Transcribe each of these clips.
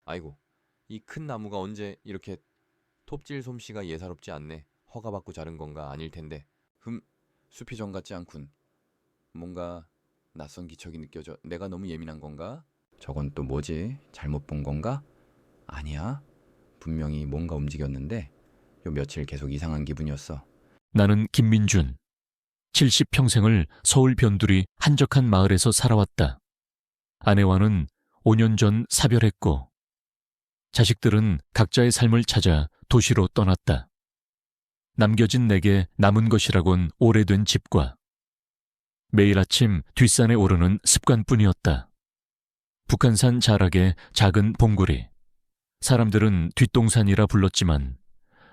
아이고, 이 큰 나무가 언제 이렇게 톱질 솜씨가 예사롭지 않네. 허가받고 자른 건가 아닐 텐데. 숲이 정 같지 않군. 뭔가 낯선 기척이 느껴져. 내가 너무 예민한 건가? 저건 또 뭐지? 잘못 본 건가? 아니야. 분명히 뭔가 움직였는데 요 며칠 계속 이상한 기분이었어. 나는 김민준. 70평생을 서울 변두리 한적한 마을에서 살아왔다. 아내와는 5년 전 사별했고 자식들은 각자의 삶을 찾아 도시로 떠났다. 남겨진 내게 남은 것이라곤 오래된 집과 매일 아침 뒷산에 오르는 습관뿐이었다. 북한산 자락의 작은 봉구리. 사람들은 뒷동산이라 불렀지만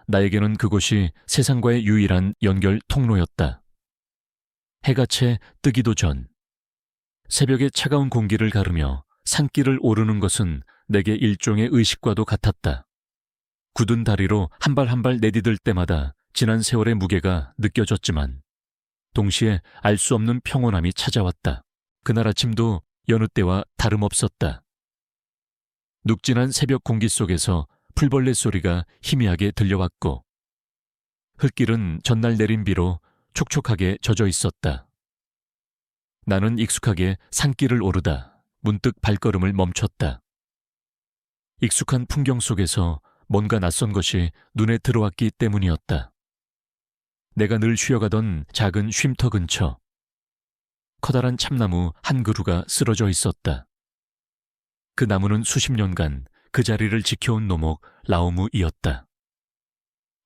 나에게는 그곳이 세상과의 유일한 연결 통로였다. 해가 채 뜨기도 전 새벽의 차가운 공기를 가르며 산길을 오르는 것은 내게 일종의 의식과도 같았다. 굳은 다리로 한 발 한 발 내디딜 때마다 지난 세월의 무게가 느껴졌지만 동시에 알 수 없는 평온함이 찾아왔다. 그날 아침도 여느 때와 다름없었다. 눅진한 새벽 공기 속에서 풀벌레 소리가 희미하게 들려왔고 흙길은 전날 내린 비로 촉촉하게 젖어 있었다. 나는 익숙하게 산길을 오르다 문득 발걸음을 멈췄다. 익숙한 풍경 속에서 뭔가 낯선 것이 눈에 들어왔기 때문이었다. 내가 늘 쉬어가던 작은 쉼터 근처. 커다란 참나무 한 그루가 쓰러져 있었다. 그 나무는 수십 년간 그 자리를 지켜온 노목 라오무이었다.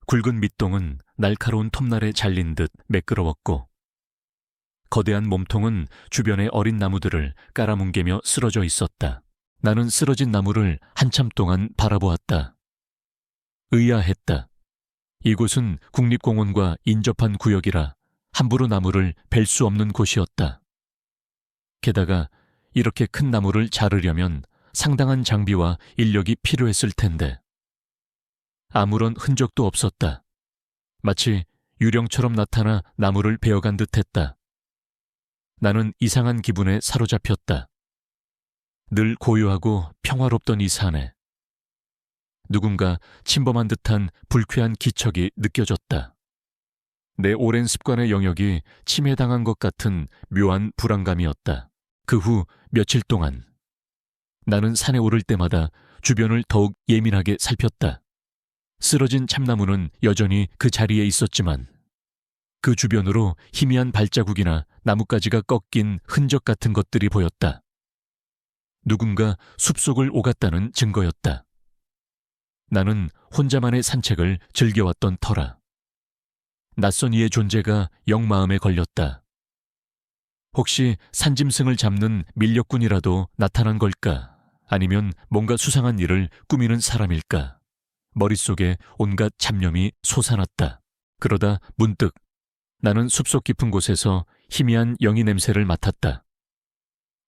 굵은 밑동은 날카로운 톱날에 잘린 듯 매끄러웠고 거대한 몸통은 주변의 어린 나무들을 깔아뭉개며 쓰러져 있었다. 나는 쓰러진 나무를 한참 동안 바라보았다. 의아했다. 이곳은 국립공원과 인접한 구역이라 함부로 나무를 벨 수 없는 곳이었다. 게다가 이렇게 큰 나무를 자르려면 상당한 장비와 인력이 필요했을 텐데 아무런 흔적도 없었다. 마치 유령처럼 나타나 나무를 베어간 듯했다. 나는 이상한 기분에 사로잡혔다. 늘 고요하고 평화롭던 이 산에 누군가 침범한 듯한 불쾌한 기척이 느껴졌다. 내 오랜 습관의 영역이 침해당한 것 같은 묘한 불안감이었다. 그 후 며칠 동안 나는 산에 오를 때마다 주변을 더욱 예민하게 살폈다. 쓰러진 참나무는 여전히 그 자리에 있었지만 그 주변으로 희미한 발자국이나 나뭇가지가 꺾인 흔적 같은 것들이 보였다. 누군가 숲속을 오갔다는 증거였다. 나는 혼자만의 산책을 즐겨왔던 터라. 낯선 이의 존재가 영 마음에 걸렸다. 혹시 산짐승을 잡는 밀렵꾼이라도 나타난 걸까? 아니면 뭔가 수상한 일을 꾸미는 사람일까? 머릿속에 온갖 잡념이 솟아났다. 그러다 문득 나는 숲속 깊은 곳에서 희미한 영이 냄새를 맡았다.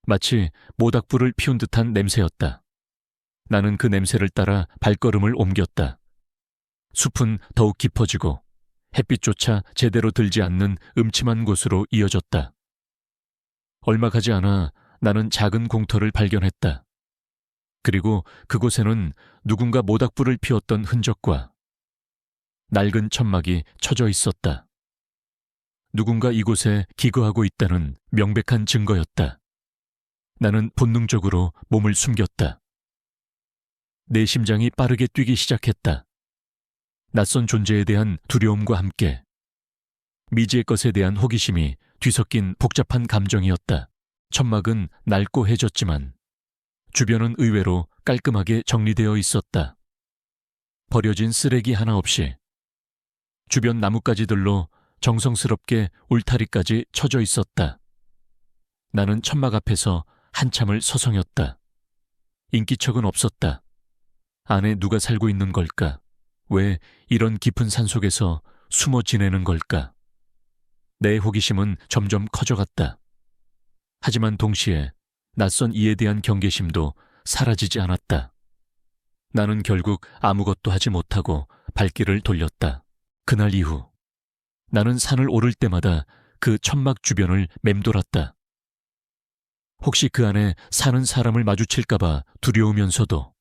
마치 모닥불을 피운 듯한 냄새였다. 나는 그 냄새를 따라 발걸음을 옮겼다. 숲은 더욱 깊어지고 햇빛조차 제대로 들지 않는 음침한 곳으로 이어졌다. 얼마 가지 않아 나는 작은 공터를 발견했다. 그리고 그곳에는 누군가 모닥불을 피웠던 흔적과 낡은 천막이 쳐져 있었다. 누군가 이곳에 기거하고 있다는 명백한 증거였다. 나는 본능적으로 몸을 숨겼다. 내 심장이 빠르게 뛰기 시작했다. 낯선 존재에 대한 두려움과 함께 미지의 것에 대한 호기심이 뒤섞인 복잡한 감정이었다. 천막은 낡고 해졌지만 주변은 의외로 깔끔하게 정리되어 있었다. 버려진 쓰레기 하나 없이 주변 나뭇가지들로 정성스럽게 울타리까지 쳐져 있었다. 나는 천막 앞에서 한참을 서성였다. 인기척은 없었다. 안에 누가 살고 있는 걸까? 왜 이런 깊은 산속에서 숨어 지내는 걸까? 내 호기심은 점점 커져갔다. 하지만 동시에 낯선 이에 대한 경계심도 사라지지 않았다. 나는 결국 아무것도 하지 못하고 발길을 돌렸다. 그날 이후 나는 산을 오를 때마다 그 천막 주변을 맴돌았다. 혹시 그 안에 사는 사람을 마주칠까봐 두려우면서도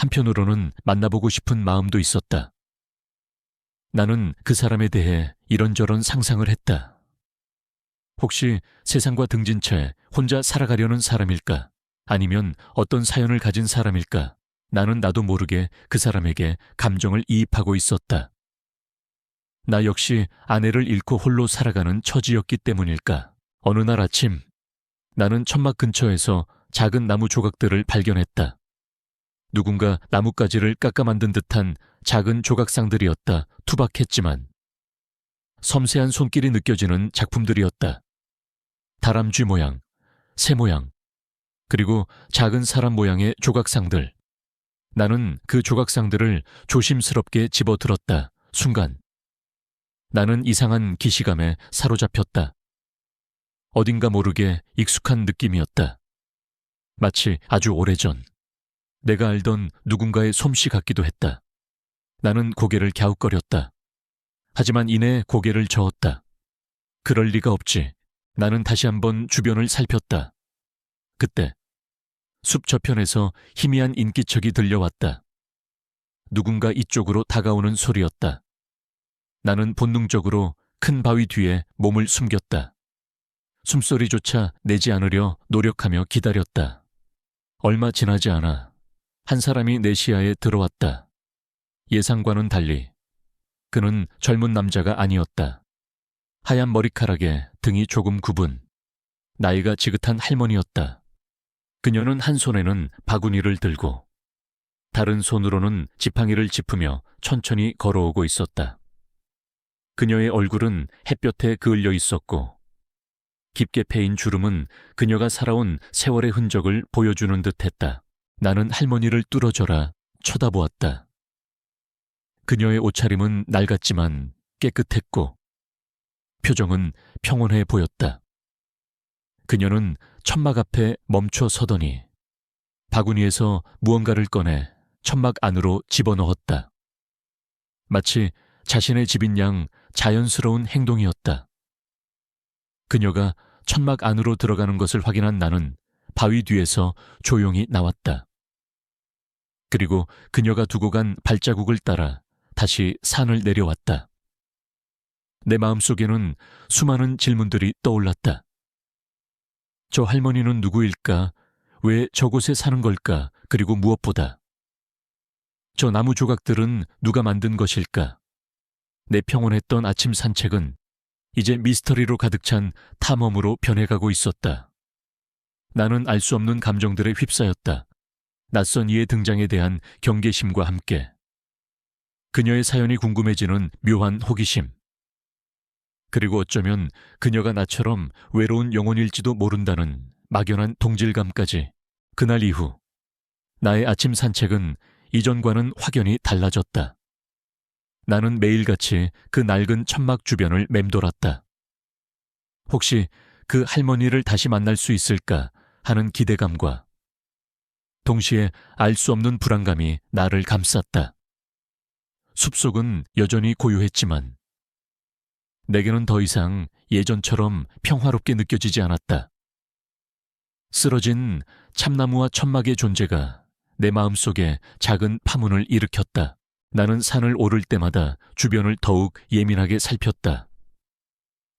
한편으로는 만나보고 싶은 마음도 있었다. 나는 그 사람에 대해 이런저런 상상을 했다. 혹시 세상과 등진 채 혼자 살아가려는 사람일까? 아니면 어떤 사연을 가진 사람일까? 나는 나도 모르게 그 사람에게 감정을 이입하고 있었다. 나 역시 아내를 잃고 홀로 살아가는 처지였기 때문일까? 어느 날 아침, 나는 천막 근처에서 작은 나무 조각들을 발견했다. 누군가 나뭇가지를 깎아 만든 듯한 작은 조각상들이었다. 투박했지만 섬세한 손길이 느껴지는 작품들이었다. 다람쥐 모양, 새 모양, 그리고 작은 사람 모양의 조각상들. 나는 그 조각상들을 조심스럽게 집어들었다. 순간 나는 이상한 기시감에 사로잡혔다. 어딘가 모르게 익숙한 느낌이었다. 마치 아주 오래전 내가 알던 누군가의 솜씨 같기도 했다. 나는 고개를 갸웃거렸다. 하지만 이내 고개를 저었다. 그럴 리가 없지. 나는 다시 한번 주변을 살폈다. 그때 숲 저편에서 희미한 인기척이 들려왔다. 누군가 이쪽으로 다가오는 소리였다. 나는 본능적으로 큰 바위 뒤에 몸을 숨겼다. 숨소리조차 내지 않으려 노력하며 기다렸다. 얼마 지나지 않아 한 사람이 내 시야에 들어왔다. 예상과는 달리 그는 젊은 남자가 아니었다. 하얀 머리카락에 등이 조금 굽은 나이가 지긋한 할머니였다. 그녀는 한 손에는 바구니를 들고 다른 손으로는 지팡이를 짚으며 천천히 걸어오고 있었다. 그녀의 얼굴은 햇볕에 그을려 있었고 깊게 패인 주름은 그녀가 살아온 세월의 흔적을 보여주는 듯했다. 나는 할머니를 뚫어져라 쳐다보았다. 그녀의 옷차림은 낡았지만 깨끗했고 표정은 평온해 보였다. 그녀는 천막 앞에 멈춰 서더니 바구니에서 무언가를 꺼내 천막 안으로 집어넣었다. 마치 자신의 집인 양 자연스러운 행동이었다. 그녀가 천막 안으로 들어가는 것을 확인한 나는 바위 뒤에서 조용히 나왔다. 그리고 그녀가 두고 간 발자국을 따라 다시 산을 내려왔다. 내 마음속에는 수많은 질문들이 떠올랐다. 저 할머니는 누구일까? 왜 저곳에 사는 걸까? 그리고 무엇보다 저 나무 조각들은 누가 만든 것일까? 내 평온했던 아침 산책은 이제 미스터리로 가득 찬 탐험으로 변해가고 있었다. 나는 알 수 없는 감정들에 휩싸였다. 낯선 이의 등장에 대한 경계심과 함께 그녀의 사연이 궁금해지는 묘한 호기심, 그리고 어쩌면 그녀가 나처럼 외로운 영혼일지도 모른다는 막연한 동질감까지. 그날 이후 나의 아침 산책은 이전과는 확연히 달라졌다. 나는 매일같이 그 낡은 천막 주변을 맴돌았다. 혹시 그 할머니를 다시 만날 수 있을까 하는 기대감과 동시에 알 수 없는 불안감이 나를 감쌌다. 숲속은 여전히 고요했지만 내게는 더 이상 예전처럼 평화롭게 느껴지지 않았다. 쓰러진 참나무와 천막의 존재가 내 마음속에 작은 파문을 일으켰다. 나는 산을 오를 때마다 주변을 더욱 예민하게 살폈다.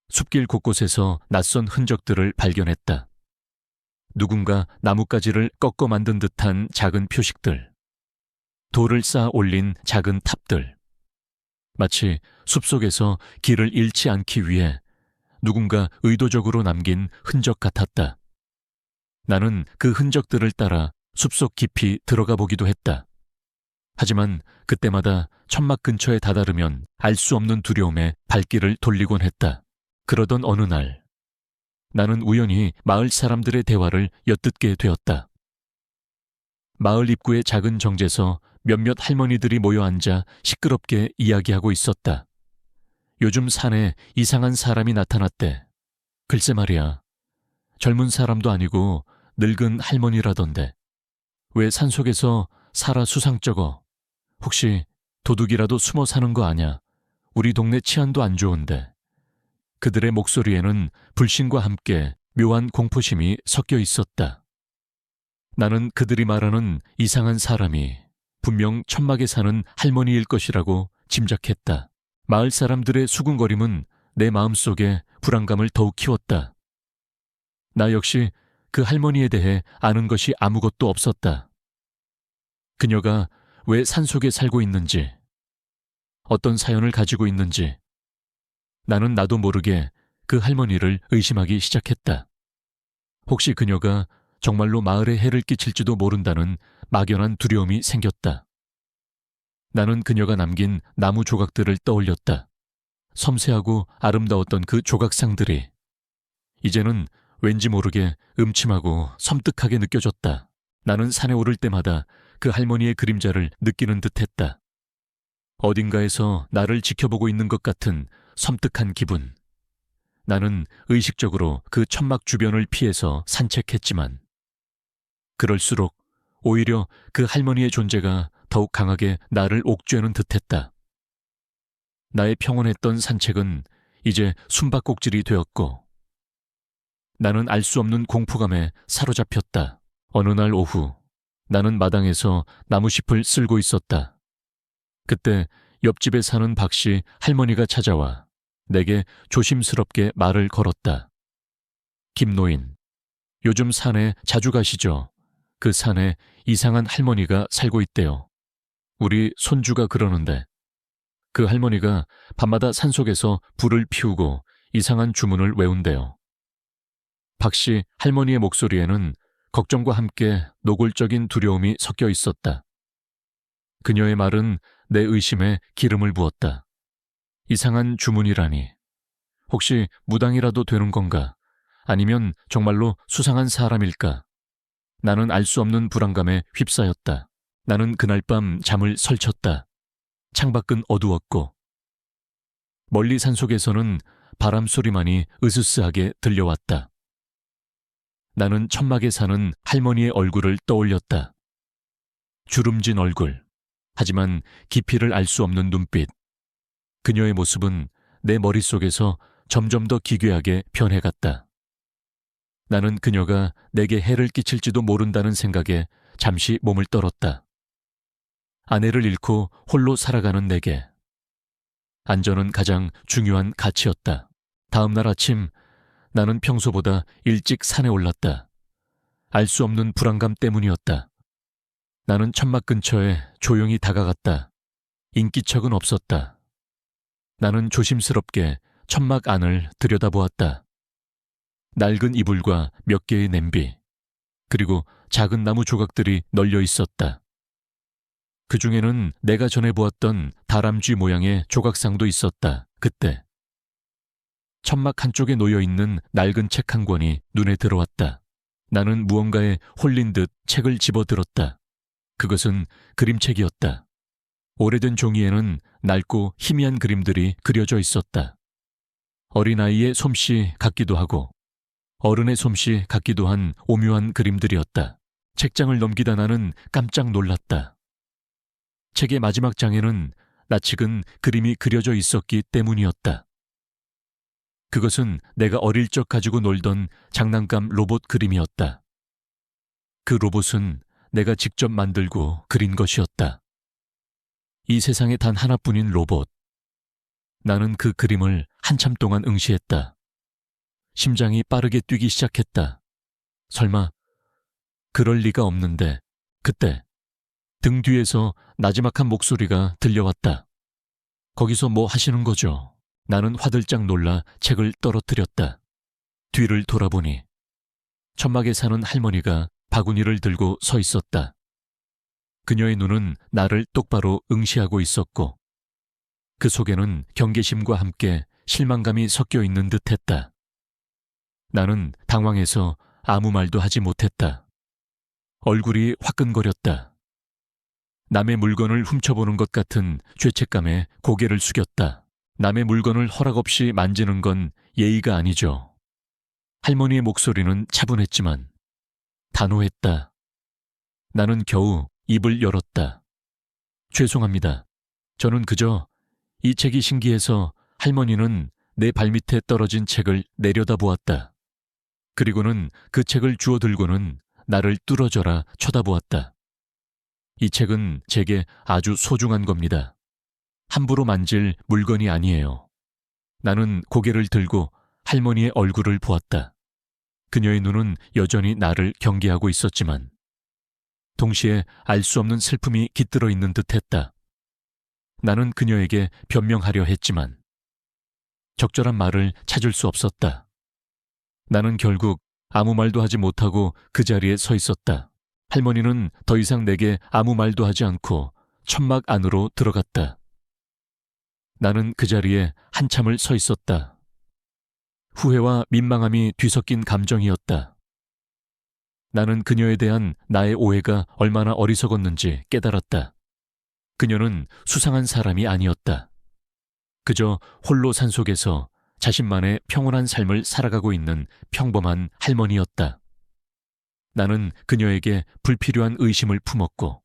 숲길 곳곳에서 낯선 흔적들을 발견했다. 누군가 나뭇가지를 꺾어 만든 듯한 작은 표식들, 돌을 쌓아 올린 작은 탑들, 마치 숲속에서 길을 잃지 않기 위해 누군가 의도적으로 남긴 흔적 같았다. 나는 그 흔적들을 따라 숲속 깊이 들어가 보기도 했다. 하지만 그때마다 천막 근처에 다다르면 알 수 없는 두려움에 발길을 돌리곤 했다. 그러던 어느 날 나는 우연히 마을 사람들의 대화를 엿듣게 되었다. 마을 입구의 작은 정재서 몇몇 할머니들이 모여 앉아 시끄럽게 이야기하고 있었다. 요즘 산에 이상한 사람이 나타났대. 글쎄 말이야. 젊은 사람도 아니고 늙은 할머니라던데. 왜 산속에서 살아 수상쩍어? 혹시 도둑이라도 숨어 사는 거 아냐? 우리 동네 치안도 안 좋은데. 그들의 목소리에는 불신과 함께 묘한 공포심이 섞여 있었다. 나는 그들이 말하는 이상한 사람이 분명 천막에 사는 할머니일 것이라고 짐작했다. 마을 사람들의 수군거림은 내 마음속에 불안감을 더욱 키웠다. 나 역시 그 할머니에 대해 아는 것이 아무것도 없었다. 그녀가 왜 산속에 살고 있는지, 어떤 사연을 가지고 있는지, 나는 나도 모르게 그 할머니를 의심하기 시작했다. 혹시 그녀가 정말로 마을에 해를 끼칠지도 모른다는 막연한 두려움이 생겼다. 나는 그녀가 남긴 나무 조각들을 떠올렸다. 섬세하고 아름다웠던 그 조각상들이 이제는 왠지 모르게 음침하고 섬뜩하게 느껴졌다. 나는 산에 오를 때마다 그 할머니의 그림자를 느끼는 듯했다. 어딘가에서 나를 지켜보고 있는 것 같은 섬뜩한 기분. 나는 의식적으로 그 천막 주변을 피해서 산책했지만 그럴수록 오히려 그 할머니의 존재가 더욱 강하게 나를 옥죄는 듯했다. 나의 평온했던 산책은 이제 숨바꼭질이 되었고 나는 알 수 없는 공포감에 사로잡혔다. 어느 날 오후 나는 마당에서 나무잎을 쓸고 있었다. 그때 옆집에 사는 박씨 할머니가 찾아와 내게 조심스럽게 말을 걸었다. 김노인, 요즘 산에 자주 가시죠? 그 산에 이상한 할머니가 살고 있대요. 우리 손주가 그러는데 그 할머니가 밤마다 산속에서 불을 피우고 이상한 주문을 외운대요. 박씨 할머니의 목소리에는 걱정과 함께 노골적인 두려움이 섞여 있었다. 그녀의 말은 내 의심에 기름을 부었다. 이상한 주문이라니. 혹시 무당이라도 되는 건가? 아니면 정말로 수상한 사람일까? 나는 알 수 없는 불안감에 휩싸였다. 나는 그날 밤 잠을 설쳤다. 창밖은 어두웠고 멀리 산속에서는 바람 소리만이 으스스하게 들려왔다. 나는 천막에 사는 할머니의 얼굴을 떠올렸다. 주름진 얼굴, 하지만 깊이를 알 수 없는 눈빛. 그녀의 모습은 내 머릿속에서 점점 더 기괴하게 변해갔다. 나는 그녀가 내게 해를 끼칠지도 모른다는 생각에 잠시 몸을 떨었다. 아내를 잃고 홀로 살아가는 내게 안전은 가장 중요한 가치였다. 다음 날 아침 나는 평소보다 일찍 산에 올랐다. 알 수 없는 불안감 때문이었다. 나는 천막 근처에 조용히 다가갔다. 인기척은 없었다. 나는 조심스럽게 천막 안을 들여다보았다. 낡은 이불과 몇 개의 냄비, 그리고 작은 나무 조각들이 널려 있었다. 그 중에는 내가 전에 보았던 다람쥐 모양의 조각상도 있었다. 그때 천막 한쪽에 놓여있는 낡은 책 한 권이 눈에 들어왔다. 나는 무언가에 홀린 듯 책을 집어들었다. 그것은 그림책이었다. 오래된 종이에는 낡고 희미한 그림들이 그려져 있었다. 어린아이의 솜씨 같기도 하고 어른의 솜씨 같기도 한 오묘한 그림들이었다. 책장을 넘기다 나는 깜짝 놀랐다. 책의 마지막 장에는 낯익은 그림이 그려져 있었기 때문이었다. 그것은 내가 어릴 적 가지고 놀던 장난감 로봇 그림이었다. 그 로봇은 내가 직접 만들고 그린 것이었다. 이 세상에 단 하나뿐인 로봇. 나는 그 그림을 한참 동안 응시했다. 심장이 빠르게 뛰기 시작했다. 설마 그럴 리가 없는데 그때 등 뒤에서 나지막한 목소리가 들려왔다. 거기서 뭐 하시는 거죠? 나는 화들짝 놀라 책을 떨어뜨렸다. 뒤를 돌아보니 천막에 사는 할머니가 바구니를 들고 서 있었다. 그녀의 눈은 나를 똑바로 응시하고 있었고 그 속에는 경계심과 함께 실망감이 섞여 있는 듯했다. 나는 당황해서 아무 말도 하지 못했다. 얼굴이 화끈거렸다. 남의 물건을 훔쳐보는 것 같은 죄책감에 고개를 숙였다. 남의 물건을 허락 없이 만지는 건 예의가 아니죠. 할머니의 목소리는 차분했지만 단호했다. 나는 겨우 입을 열었다. 죄송합니다. 저는 그저 이 책이 신기해서. 할머니는 내 발밑에 떨어진 책을 내려다보았다. 그리고는 그 책을 주워 들고는 나를 뚫어져라 쳐다보았다. 이 책은 제게 아주 소중한 겁니다. 함부로 만질 물건이 아니에요. 나는 고개를 들고 할머니의 얼굴을 보았다. 그녀의 눈은 여전히 나를 경계하고 있었지만 동시에 알 수 없는 슬픔이 깃들어 있는 듯했다. 나는 그녀에게 변명하려 했지만 적절한 말을 찾을 수 없었다. 나는 결국 아무 말도 하지 못하고 그 자리에 서 있었다. 할머니는 더 이상 내게 아무 말도 하지 않고 천막 안으로 들어갔다. 나는 그 자리에 한참을 서 있었다. 후회와 민망함이 뒤섞인 감정이었다. 나는 그녀에 대한 나의 오해가 얼마나 어리석었는지 깨달았다. 그녀는 수상한 사람이 아니었다. 그저 홀로 산속에서 자신만의 평온한 삶을 살아가고 있는 평범한 할머니였다. 나는 그녀에게 불필요한 의심을 품었고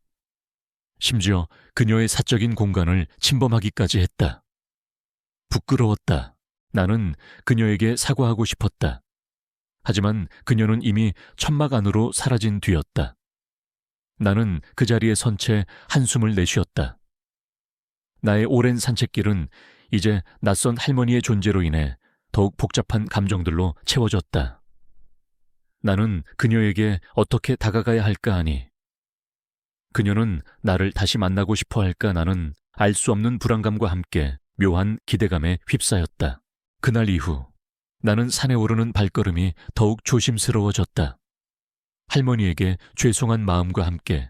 심지어 그녀의 사적인 공간을 침범하기까지 했다. 부끄러웠다. 나는 그녀에게 사과하고 싶었다. 하지만 그녀는 이미 천막 안으로 사라진 뒤였다. 나는 그 자리에 선 채 한숨을 내쉬었다. 나의 오랜 산책길은 이제 낯선 할머니의 존재로 인해 더욱 복잡한 감정들로 채워졌다. 나는 그녀에게 어떻게 다가가야 할까 하니 그녀는 나를 다시 만나고 싶어 할까 나는 알 수 없는 불안감과 함께 묘한 기대감에 휩싸였다. 그날 이후 나는 산에 오르는 발걸음이 더욱 조심스러워졌다. 할머니에게 죄송한 마음과 함께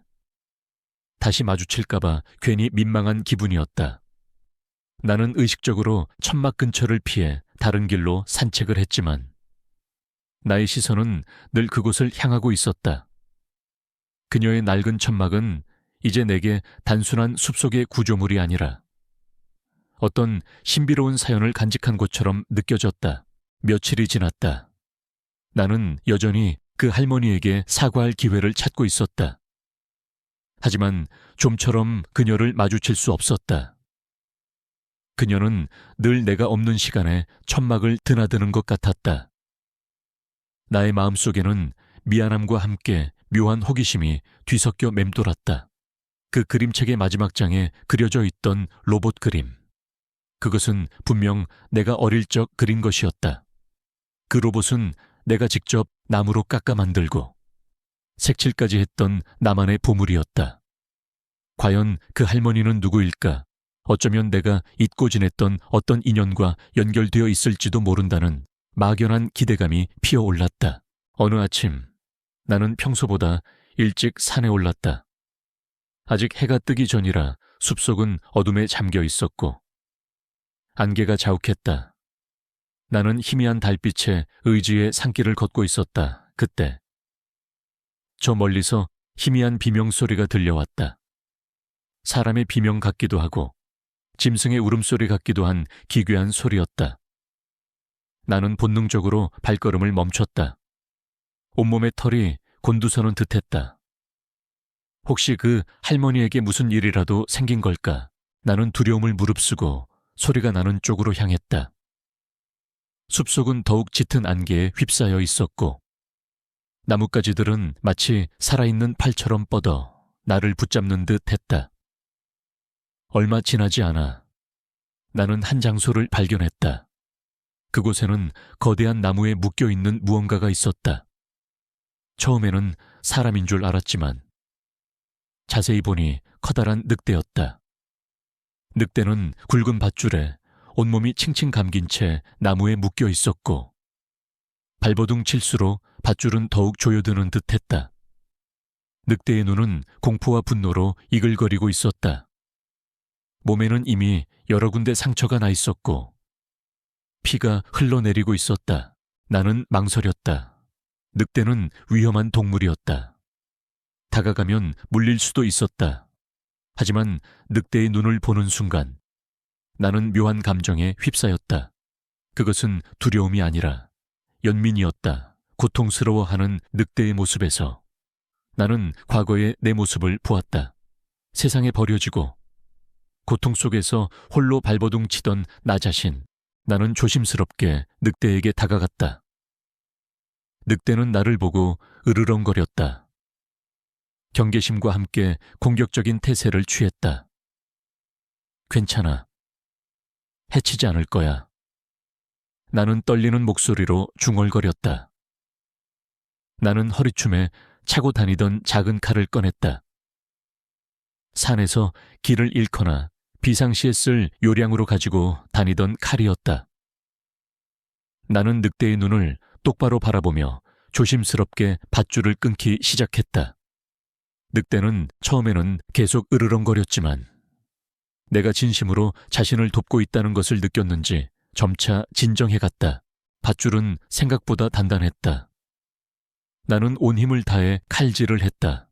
다시 마주칠까봐 괜히 민망한 기분이었다. 나는 의식적으로 천막 근처를 피해 다른 길로 산책을 했지만 나의 시선은 늘 그곳을 향하고 있었다. 그녀의 낡은 천막은 이제 내게 단순한 숲속의 구조물이 아니라 어떤 신비로운 사연을 간직한 것처럼 느껴졌다. 며칠이 지났다. 나는 여전히 그 할머니에게 사과할 기회를 찾고 있었다. 하지만 좀처럼 그녀를 마주칠 수 없었다. 그녀는 늘 내가 없는 시간에 천막을 드나드는 것 같았다. 나의 마음속에는 미안함과 함께 묘한 호기심이 뒤섞여 맴돌았다. 그 그림책의 마지막 장에 그려져 있던 로봇 그림. 그것은 분명 내가 어릴 적 그린 것이었다. 그 로봇은 내가 직접 나무로 깎아 만들고 색칠까지 했던 나만의 보물이었다. 과연 그 할머니는 누구일까? 어쩌면 내가 잊고 지냈던 어떤 인연과 연결되어 있을지도 모른다는 막연한 기대감이 피어올랐다. 어느 아침 나는 평소보다 일찍 산에 올랐다. 아직 해가 뜨기 전이라 숲속은 어둠에 잠겨 있었고 안개가 자욱했다. 나는 희미한 달빛에 의지의 산길을 걷고 있었다. 그때 저 멀리서 희미한 비명소리가 들려왔다. 사람의 비명 같기도 하고 짐승의 울음소리 같기도 한 기괴한 소리였다. 나는 본능적으로 발걸음을 멈췄다. 온몸의 털이 곤두서는 듯했다. 혹시 그 할머니에게 무슨 일이라도 생긴 걸까? 나는 두려움을 무릅쓰고 소리가 나는 쪽으로 향했다. 숲속은 더욱 짙은 안개에 휩싸여 있었고 나뭇가지들은 마치 살아있는 팔처럼 뻗어 나를 붙잡는 듯 했다. 얼마 지나지 않아 나는 한 장소를 발견했다. 그곳에는 거대한 나무에 묶여있는 무언가가 있었다. 처음에는 사람인 줄 알았지만 자세히 보니 커다란 늑대였다. 늑대는 굵은 밧줄에 온몸이 칭칭 감긴 채 나무에 묶여 있었고 발버둥 칠수록 밧줄은 더욱 조여드는 듯했다. 늑대의 눈은 공포와 분노로 이글거리고 있었다. 몸에는 이미 여러 군데 상처가 나 있었고 피가 흘러내리고 있었다. 나는 망설였다. 늑대는 위험한 동물이었다. 다가가면 물릴 수도 있었다. 하지만 늑대의 눈을 보는 순간 나는 묘한 감정에 휩싸였다. 그것은 두려움이 아니라 연민이었다. 고통스러워하는 늑대의 모습에서 나는 과거의 내 모습을 보았다. 세상에 버려지고 고통 속에서 홀로 발버둥 치던 나 자신. 나는 조심스럽게 늑대에게 다가갔다. 늑대는 나를 보고 으르렁거렸다. 경계심과 함께 공격적인 태세를 취했다. 괜찮아. 해치지 않을 거야. 나는 떨리는 목소리로 중얼거렸다. 나는 허리춤에 차고 다니던 작은 칼을 꺼냈다. 산에서 길을 잃거나 비상시에 쓸 요량으로 가지고 다니던 칼이었다. 나는 늑대의 눈을 똑바로 바라보며 조심스럽게 밧줄을 끊기 시작했다. 늑대는 처음에는 계속 으르렁거렸지만 내가 진심으로 자신을 돕고 있다는 것을 느꼈는지 점차 진정해갔다. 밧줄은 생각보다 단단했다. 나는 온 힘을 다해 칼질을 했다.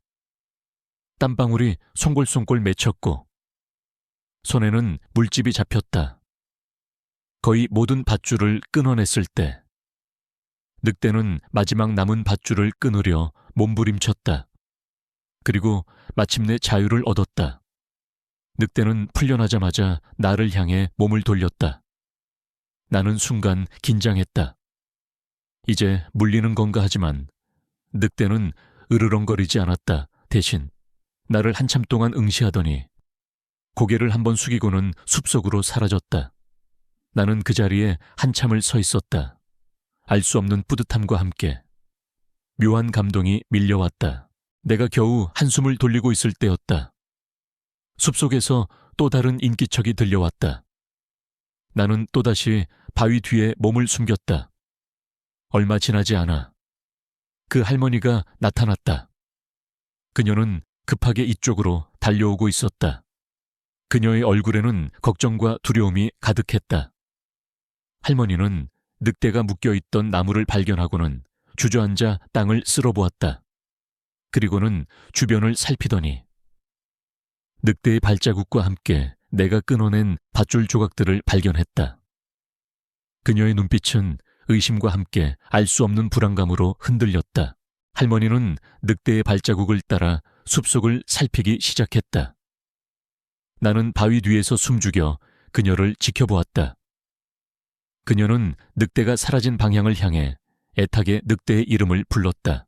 땀방울이 송골송골 맺혔고 손에는 물집이 잡혔다. 거의 모든 밧줄을 끊어냈을 때 늑대는 마지막 남은 밧줄을 끊으려 몸부림쳤다. 그리고 마침내 자유를 얻었다. 늑대는 풀려나자마자 나를 향해 몸을 돌렸다. 나는 순간 긴장했다. 이제 물리는 건가 하지만 늑대는 으르렁거리지 않았다. 대신 나를 한참 동안 응시하더니 고개를 한번 숙이고는 숲속으로 사라졌다. 나는 그 자리에 한참을 서 있었다. 알 수 없는 뿌듯함과 함께 묘한 감동이 밀려왔다. 내가 겨우 한숨을 돌리고 있을 때였다. 숲속에서 또 다른 인기척이 들려왔다. 나는 또다시 바위 뒤에 몸을 숨겼다. 얼마 지나지 않아 그 할머니가 나타났다. 그녀는 급하게 이쪽으로 달려오고 있었다. 그녀의 얼굴에는 걱정과 두려움이 가득했다. 할머니는 늑대가 묶여있던 나무를 발견하고는 주저앉아 땅을 쓸어보았다. 그리고는 주변을 살피더니 늑대의 발자국과 함께 내가 끊어낸 밧줄 조각들을 발견했다. 그녀의 눈빛은 의심과 함께 알 수 없는 불안감으로 흔들렸다. 할머니는 늑대의 발자국을 따라 숲속을 살피기 시작했다. 나는 바위 뒤에서 숨죽여 그녀를 지켜보았다. 그녀는 늑대가 사라진 방향을 향해 애타게 늑대의 이름을 불렀다.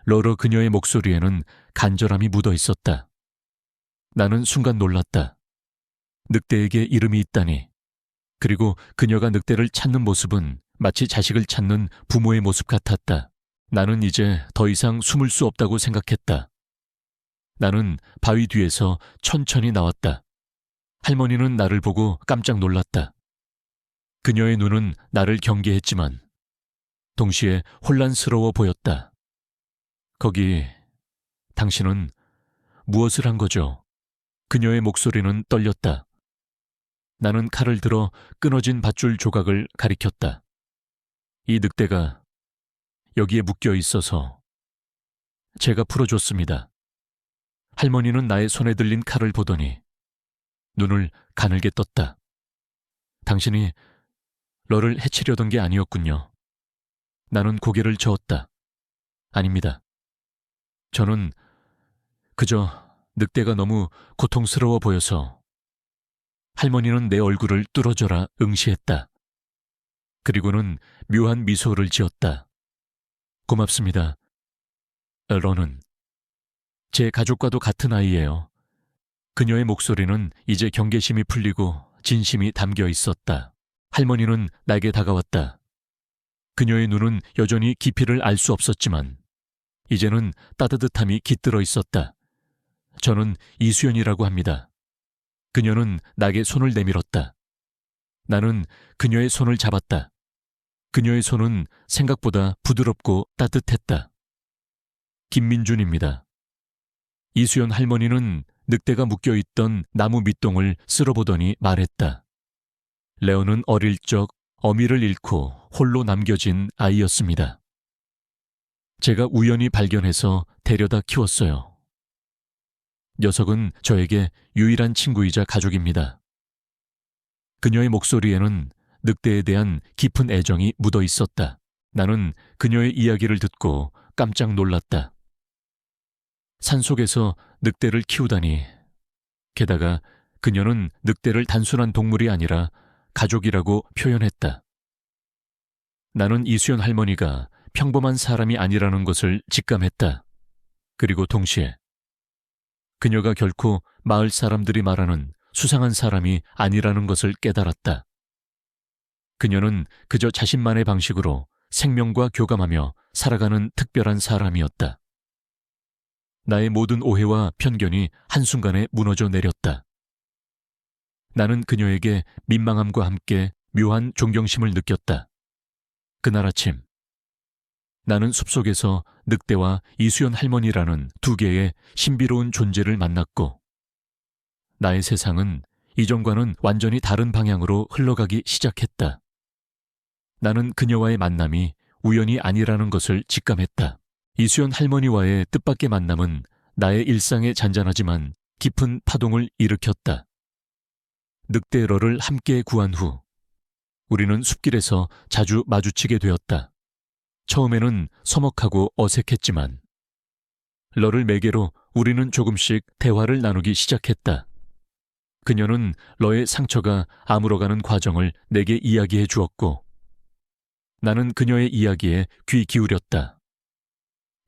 러러 그녀의 목소리에는 간절함이 묻어 있었다. 나는 순간 놀랐다. 늑대에게 이름이 있다니. 그리고 그녀가 늑대를 찾는 모습은 마치 자식을 찾는 부모의 모습 같았다. 나는 이제 더 이상 숨을 수 없다고 생각했다. 나는 바위 뒤에서 천천히 나왔다. 할머니는 나를 보고 깜짝 놀랐다. 그녀의 눈은 나를 경계했지만 동시에 혼란스러워 보였다. 거기 당신은 무엇을 한 거죠? 그녀의 목소리는 떨렸다. 나는 칼을 들어 끊어진 밧줄 조각을 가리켰다. 이 늑대가 여기에 묶여 있어서 제가 풀어줬습니다. 할머니는 나의 손에 들린 칼을 보더니 눈을 가늘게 떴다. 당신이 너를 해치려던 게 아니었군요. 나는 고개를 저었다. 아닙니다. 저는 그저 늑대가 너무 고통스러워 보여서. 할머니는 내 얼굴을 뚫어져라 응시했다. 그리고는 묘한 미소를 지었다. 고맙습니다. 러는 제 가족과도 같은 아이예요. 그녀의 목소리는 이제 경계심이 풀리고 진심이 담겨 있었다. 할머니는 나에게 다가왔다. 그녀의 눈은 여전히 깊이를 알 수 없었지만 이제는 따뜻함이 깃들어 있었다. 저는 이수연이라고 합니다. 그녀는 나에게 손을 내밀었다. 나는 그녀의 손을 잡았다. 그녀의 손은 생각보다 부드럽고 따뜻했다. 김민준입니다. 이수연 할머니는 늑대가 묶여있던 나무 밑동을 쓸어보더니 말했다. 레오는 어릴 적 어미를 잃고 홀로 남겨진 아이였습니다. 제가 우연히 발견해서 데려다 키웠어요. 녀석은 저에게 유일한 친구이자 가족입니다. 그녀의 목소리에는 늑대에 대한 깊은 애정이 묻어 있었다. 나는 그녀의 이야기를 듣고 깜짝 놀랐다. 산속에서 늑대를 키우다니. 게다가 그녀는 늑대를 단순한 동물이 아니라 가족이라고 표현했다. 나는 이수연 할머니가 평범한 사람이 아니라는 것을 직감했다. 그리고 동시에 그녀가 결코 마을 사람들이 말하는 수상한 사람이 아니라는 것을 깨달았다. 그녀는 그저 자신만의 방식으로 생명과 교감하며 살아가는 특별한 사람이었다. 나의 모든 오해와 편견이 한순간에 무너져 내렸다. 나는 그녀에게 민망함과 함께 묘한 존경심을 느꼈다. 그날 아침, 나는 숲속에서 늑대와 이수연 할머니라는 두 개의 신비로운 존재를 만났고, 나의 세상은 이전과는 완전히 다른 방향으로 흘러가기 시작했다. 나는 그녀와의 만남이 우연이 아니라는 것을 직감했다. 이수연 할머니와의 뜻밖의 만남은 나의 일상에 잔잔하지만 깊은 파동을 일으켰다. 늑대러를 함께 구한 후 우리는 숲길에서 자주 마주치게 되었다. 처음에는 서먹하고 어색했지만 러를 매개로 우리는 조금씩 대화를 나누기 시작했다. 그녀는 러의 상처가 아물어가는 과정을 내게 이야기해 주었고, 나는 그녀의 이야기에 귀 기울였다.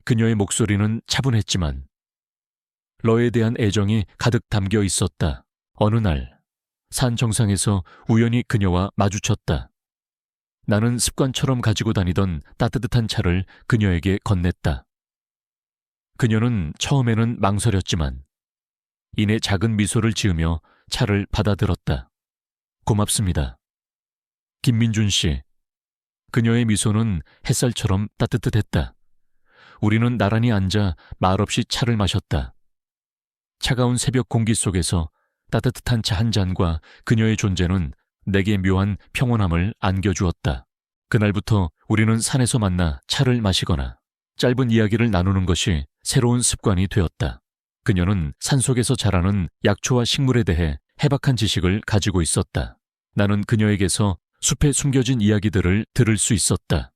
그녀의 목소리는 차분했지만 러에 대한 애정이 가득 담겨 있었다. 어느 날 산 정상에서 우연히 그녀와 마주쳤다. 나는 습관처럼 가지고 다니던 따뜻한 차를 그녀에게 건넸다. 그녀는 처음에는 망설였지만 이내 작은 미소를 지으며 차를 받아들었다. 고맙습니다. 김민준 씨. 그녀의 미소는 햇살처럼 따뜻했다. 우리는 나란히 앉아 말없이 차를 마셨다. 차가운 새벽 공기 속에서 따뜻한 차 한 잔과 그녀의 존재는 내게 묘한 평온함을 안겨주었다. 그날부터 우리는 산에서 만나 차를 마시거나 짧은 이야기를 나누는 것이 새로운 습관이 되었다. 그녀는 산속에서 자라는 약초와 식물에 대해 해박한 지식을 가지고 있었다. 나는 그녀에게서 숲에 숨겨진 이야기들을 들을 수 있었다.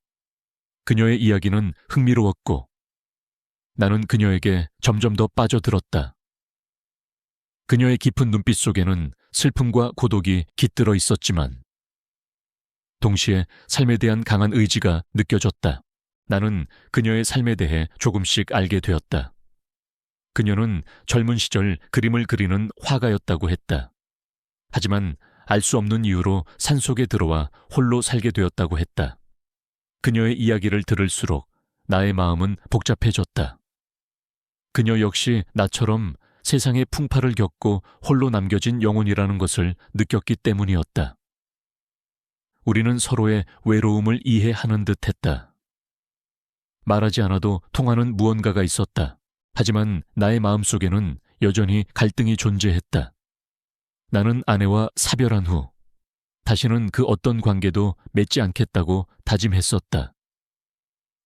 그녀의 이야기는 흥미로웠고 나는 그녀에게 점점 더 빠져들었다. 그녀의 깊은 눈빛 속에는 슬픔과 고독이 깃들어 있었지만 동시에 삶에 대한 강한 의지가 느껴졌다. 나는 그녀의 삶에 대해 조금씩 알게 되었다. 그녀는 젊은 시절 그림을 그리는 화가였다고 했다. 하지만 알 수 없는 이유로 산속에 들어와 홀로 살게 되었다고 했다. 그녀의 이야기를 들을수록 나의 마음은 복잡해졌다. 그녀 역시 나처럼 세상의 풍파를 겪고 홀로 남겨진 영혼이라는 것을 느꼈기 때문이었다. 우리는 서로의 외로움을 이해하는 듯 했다. 말하지 않아도 통하는 무언가가 있었다. 하지만 나의 마음속에는 여전히 갈등이 존재했다. 나는 아내와 사별한 후 다시는 그 어떤 관계도 맺지 않겠다고 다짐했었다.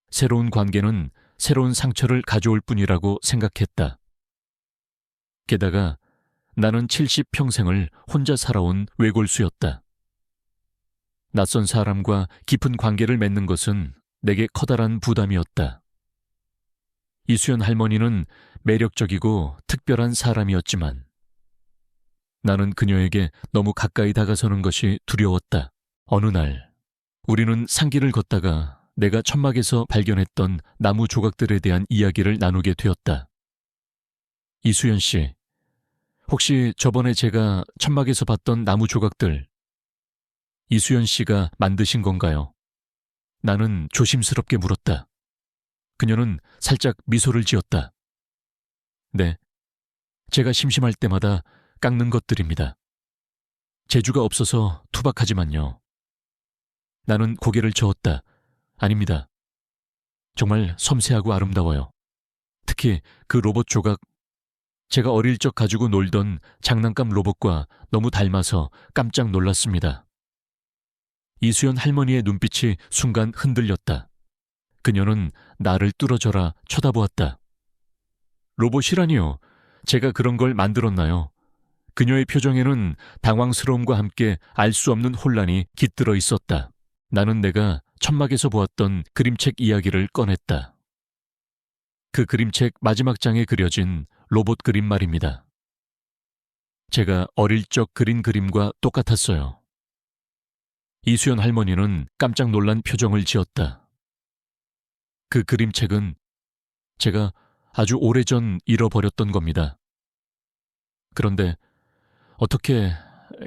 새로운 관계는 새로운 상처를 가져올 뿐이라고 생각했다. 게다가 나는 70평생을 혼자 살아온 외골수였다. 낯선 사람과 깊은 관계를 맺는 것은 내게 커다란 부담이었다. 이수연 할머니는 매력적이고 특별한 사람이었지만 나는 그녀에게 너무 가까이 다가서는 것이 두려웠다. 어느 날 우리는 산길을 걷다가 내가 천막에서 발견했던 나무 조각들에 대한 이야기를 나누게 되었다. 이수연 씨, 혹시 저번에 제가 천막에서 봤던 나무 조각들 이수연 씨가 만드신 건가요? 나는 조심스럽게 물었다. 그녀는 살짝 미소를 지었다. 네, 제가 심심할 때마다 깎는 것들입니다. 재주가 없어서 투박하지만요. 나는 고개를 저었다. 아닙니다. 정말 섬세하고 아름다워요. 특히 그 로봇 조각, 제가 어릴 적 가지고 놀던 장난감 로봇과 너무 닮아서 깜짝 놀랐습니다. 이수연 할머니의 눈빛이 순간 흔들렸다. 그녀는 나를 뚫어져라 쳐다보았다. 로봇이라니요? 제가 그런 걸 만들었나요? 그녀의 표정에는 당황스러움과 함께 알 수 없는 혼란이 깃들어 있었다. 나는 내가 천막에서 보았던 그림책 이야기를 꺼냈다. 그 그림책 마지막 장에 그려진 로봇 그림 말입니다. 제가 어릴 적 그린 그림과 똑같았어요. 이수연 할머니는 깜짝 놀란 표정을 지었다. 그 그림책은 제가 아주 오래전 잃어버렸던 겁니다. 그런데 어떻게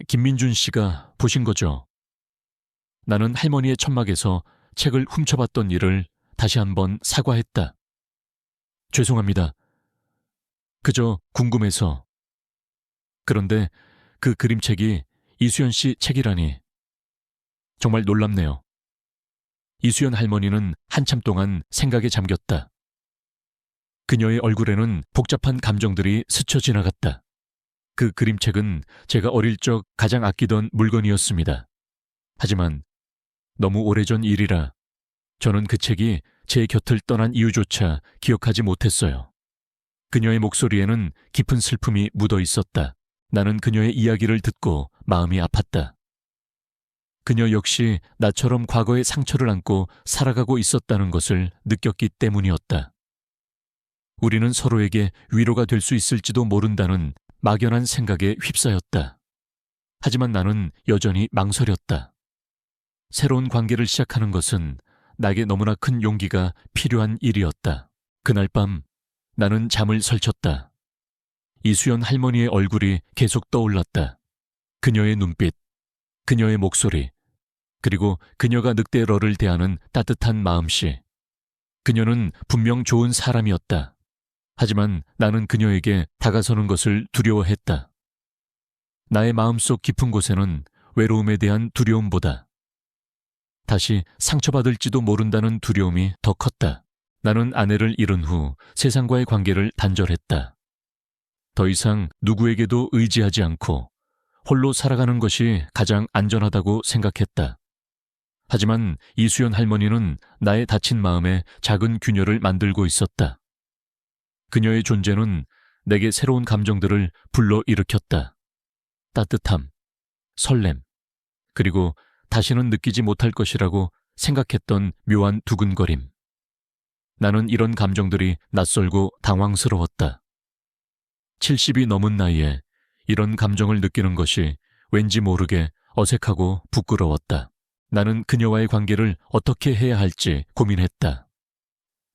김민준 씨가 보신 거죠? 나는 할머니의 천막에서 책을 훔쳐봤던 일을 다시 한번 사과했다. 죄송합니다. 그저 궁금해서. 그런데 그 그림책이 이수연 씨 책이라니 정말 놀랍네요. 이수연 할머니는 한참 동안 생각에 잠겼다. 그녀의 얼굴에는 복잡한 감정들이 스쳐 지나갔다. 그 그림책은 제가 어릴 적 가장 아끼던 물건이었습니다. 하지만 너무 오래전 일이라 저는 그 책이 제 곁을 떠난 이유조차 기억하지 못했어요. 그녀의 목소리에는 깊은 슬픔이 묻어 있었다. 나는 그녀의 이야기를 듣고 마음이 아팠다. 그녀 역시 나처럼 과거의 상처를 안고 살아가고 있었다는 것을 느꼈기 때문이었다. 우리는 서로에게 위로가 될 수 있을지도 모른다는 막연한 생각에 휩싸였다. 하지만 나는 여전히 망설였다. 새로운 관계를 시작하는 것은 나에게 너무나 큰 용기가 필요한 일이었다. 그날 밤 나는 잠을 설쳤다. 이수연 할머니의 얼굴이 계속 떠올랐다. 그녀의 눈빛, 그녀의 목소리, 그리고 그녀가 늑대 러를 대하는 따뜻한 마음씨. 그녀는 분명 좋은 사람이었다. 하지만 나는 그녀에게 다가서는 것을 두려워했다. 나의 마음속 깊은 곳에는 외로움에 대한 두려움보다 다시 상처받을지도 모른다는 두려움이 더 컸다. 나는 아내를 잃은 후 세상과의 관계를 단절했다. 더 이상 누구에게도 의지하지 않고 홀로 살아가는 것이 가장 안전하다고 생각했다. 하지만 이수연 할머니는 나의 다친 마음에 작은 균열을 만들고 있었다. 그녀의 존재는 내게 새로운 감정들을 불러일으켰다. 따뜻함, 설렘, 그리고 다시는 느끼지 못할 것이라고 생각했던 묘한 두근거림. 나는 이런 감정들이 낯설고 당황스러웠다. 70이 넘은 나이에 이런 감정을 느끼는 것이 왠지 모르게 어색하고 부끄러웠다. 나는 그녀와의 관계를 어떻게 해야 할지 고민했다.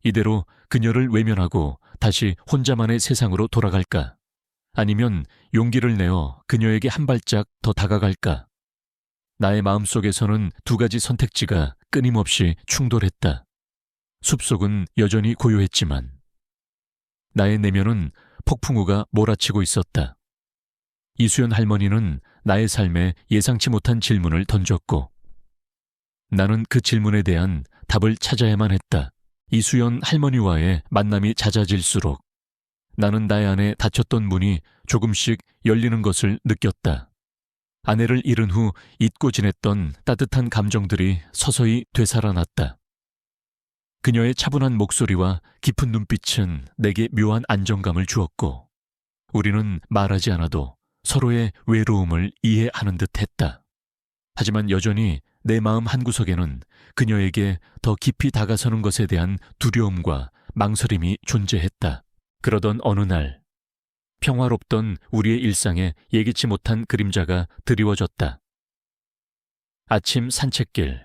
이대로 그녀를 외면하고 다시 혼자만의 세상으로 돌아갈까? 아니면 용기를 내어 그녀에게 한 발짝 더 다가갈까? 나의 마음속에서는 두 가지 선택지가 끊임없이 충돌했다. 숲속은 여전히 고요했지만 나의 내면은 폭풍우가 몰아치고 있었다. 이수연 할머니는 나의 삶에 예상치 못한 질문을 던졌고 나는 그 질문에 대한 답을 찾아야만 했다. 이수연 할머니와의 만남이 잦아질수록 나는 나의 안에 닫혔던 문이 조금씩 열리는 것을 느꼈다. 아내를 잃은 후 잊고 지냈던 따뜻한 감정들이 서서히 되살아났다. 그녀의 차분한 목소리와 깊은 눈빛은 내게 묘한 안정감을 주었고 우리는 말하지 않아도 서로의 외로움을 이해하는 듯 했다. 하지만 여전히 내 마음 한구석에는 그녀에게 더 깊이 다가서는 것에 대한 두려움과 망설임이 존재했다. 그러던 어느 날 평화롭던 우리의 일상에 예기치 못한 그림자가 드리워졌다. 아침 산책길.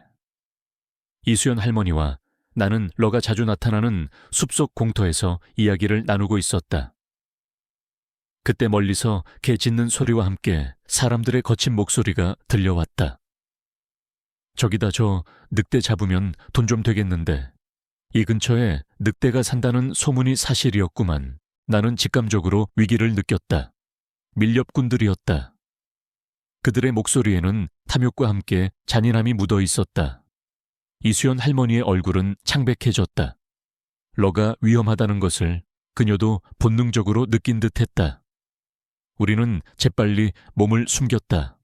이수연 할머니와 나는 러가 자주 나타나는 숲속 공터에서 이야기를 나누고 있었다. 그때 멀리서 개 짖는 소리와 함께 사람들의 거친 목소리가 들려왔다. 저기다 저 늑대 잡으면 돈 좀 되겠는데 이 근처에 늑대가 산다는 소문이 사실이었구만. 나는 직감적으로 위기를 느꼈다. 밀렵꾼들이었다. 그들의 목소리에는 탐욕과 함께 잔인함이 묻어 있었다. 이수연 할머니의 얼굴은 창백해졌다. 러가 위험하다는 것을 그녀도 본능적으로 느낀 듯했다. 우리는 재빨리 몸을 숨겼다.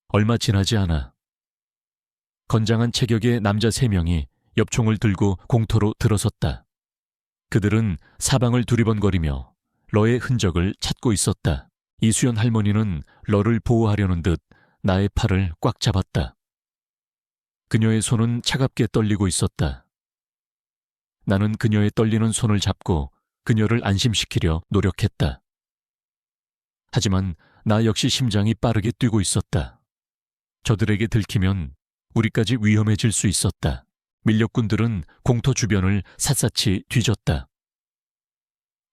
얼마 지나지 않아 건장한 체격의 남자 3명이 엽총을 들고 공터로 들어섰다. 그들은 사방을 두리번거리며 러의 흔적을 찾고 있었다. 이수연 할머니는 러를 보호하려는 듯 나의 팔을 꽉 잡았다. 그녀의 손은 차갑게 떨리고 있었다. 나는 그녀의 떨리는 손을 잡고 그녀를 안심시키려 노력했다. 하지만 나 역시 심장이 빠르게 뛰고 있었다. 저들에게 들키면 우리까지 위험해질 수 있었다. 밀렵꾼들은 공터 주변을 샅샅이 뒤졌다.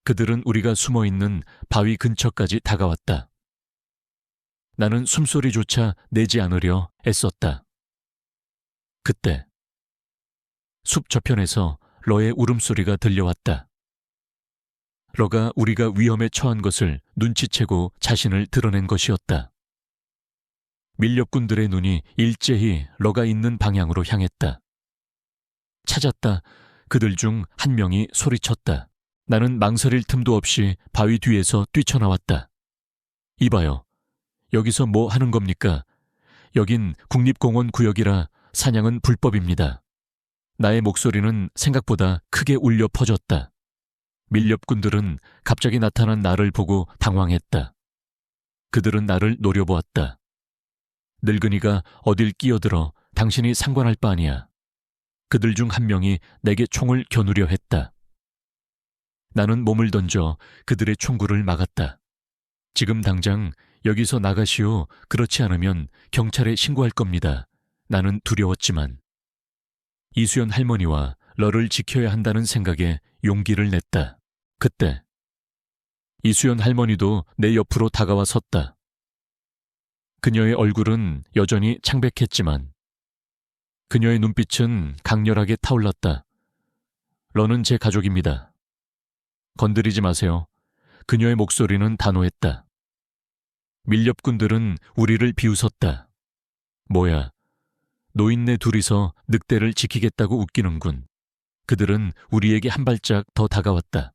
그들은 우리가 숨어 있는 바위 근처까지 다가왔다. 나는 숨소리조차 내지 않으려 애썼다. 그때 숲 저편에서 러의 울음소리가 들려왔다. 러가 우리가 위험에 처한 것을 눈치채고 자신을 드러낸 것이었다. 밀렵꾼들의 눈이 일제히 러가 있는 방향으로 향했다. 찾았다. 그들 중 한 명이 소리쳤다. 나는 망설일 틈도 없이 바위 뒤에서 뛰쳐나왔다. 이봐요. 여기서 뭐 하는 겁니까? 여긴 국립공원 구역이라 사냥은 불법입니다. 나의 목소리는 생각보다 크게 울려 퍼졌다. 밀렵꾼들은 갑자기 나타난 나를 보고 당황했다. 그들은 나를 노려보았다. 늙은이가 어딜 끼어들어 당신이 상관할 바 아니야. 그들 중 한 명이 내게 총을 겨누려 했다. 나는 몸을 던져 그들의 총구를 막았다. 지금 당장 여기서 나가시오. 그렇지 않으면 경찰에 신고할 겁니다. 나는 두려웠지만 이수연 할머니와 러를 지켜야 한다는 생각에 용기를 냈다. 그때 이수연 할머니도 내 옆으로 다가와 섰다. 그녀의 얼굴은 여전히 창백했지만 그녀의 눈빛은 강렬하게 타올랐다. 러는 제 가족입니다. 건드리지 마세요. 그녀의 목소리는 단호했다. 밀렵꾼들은 우리를 비웃었다. 뭐야, 노인네 둘이서 늑대를 지키겠다고 웃기는군. 그들은 우리에게 한 발짝 더 다가왔다.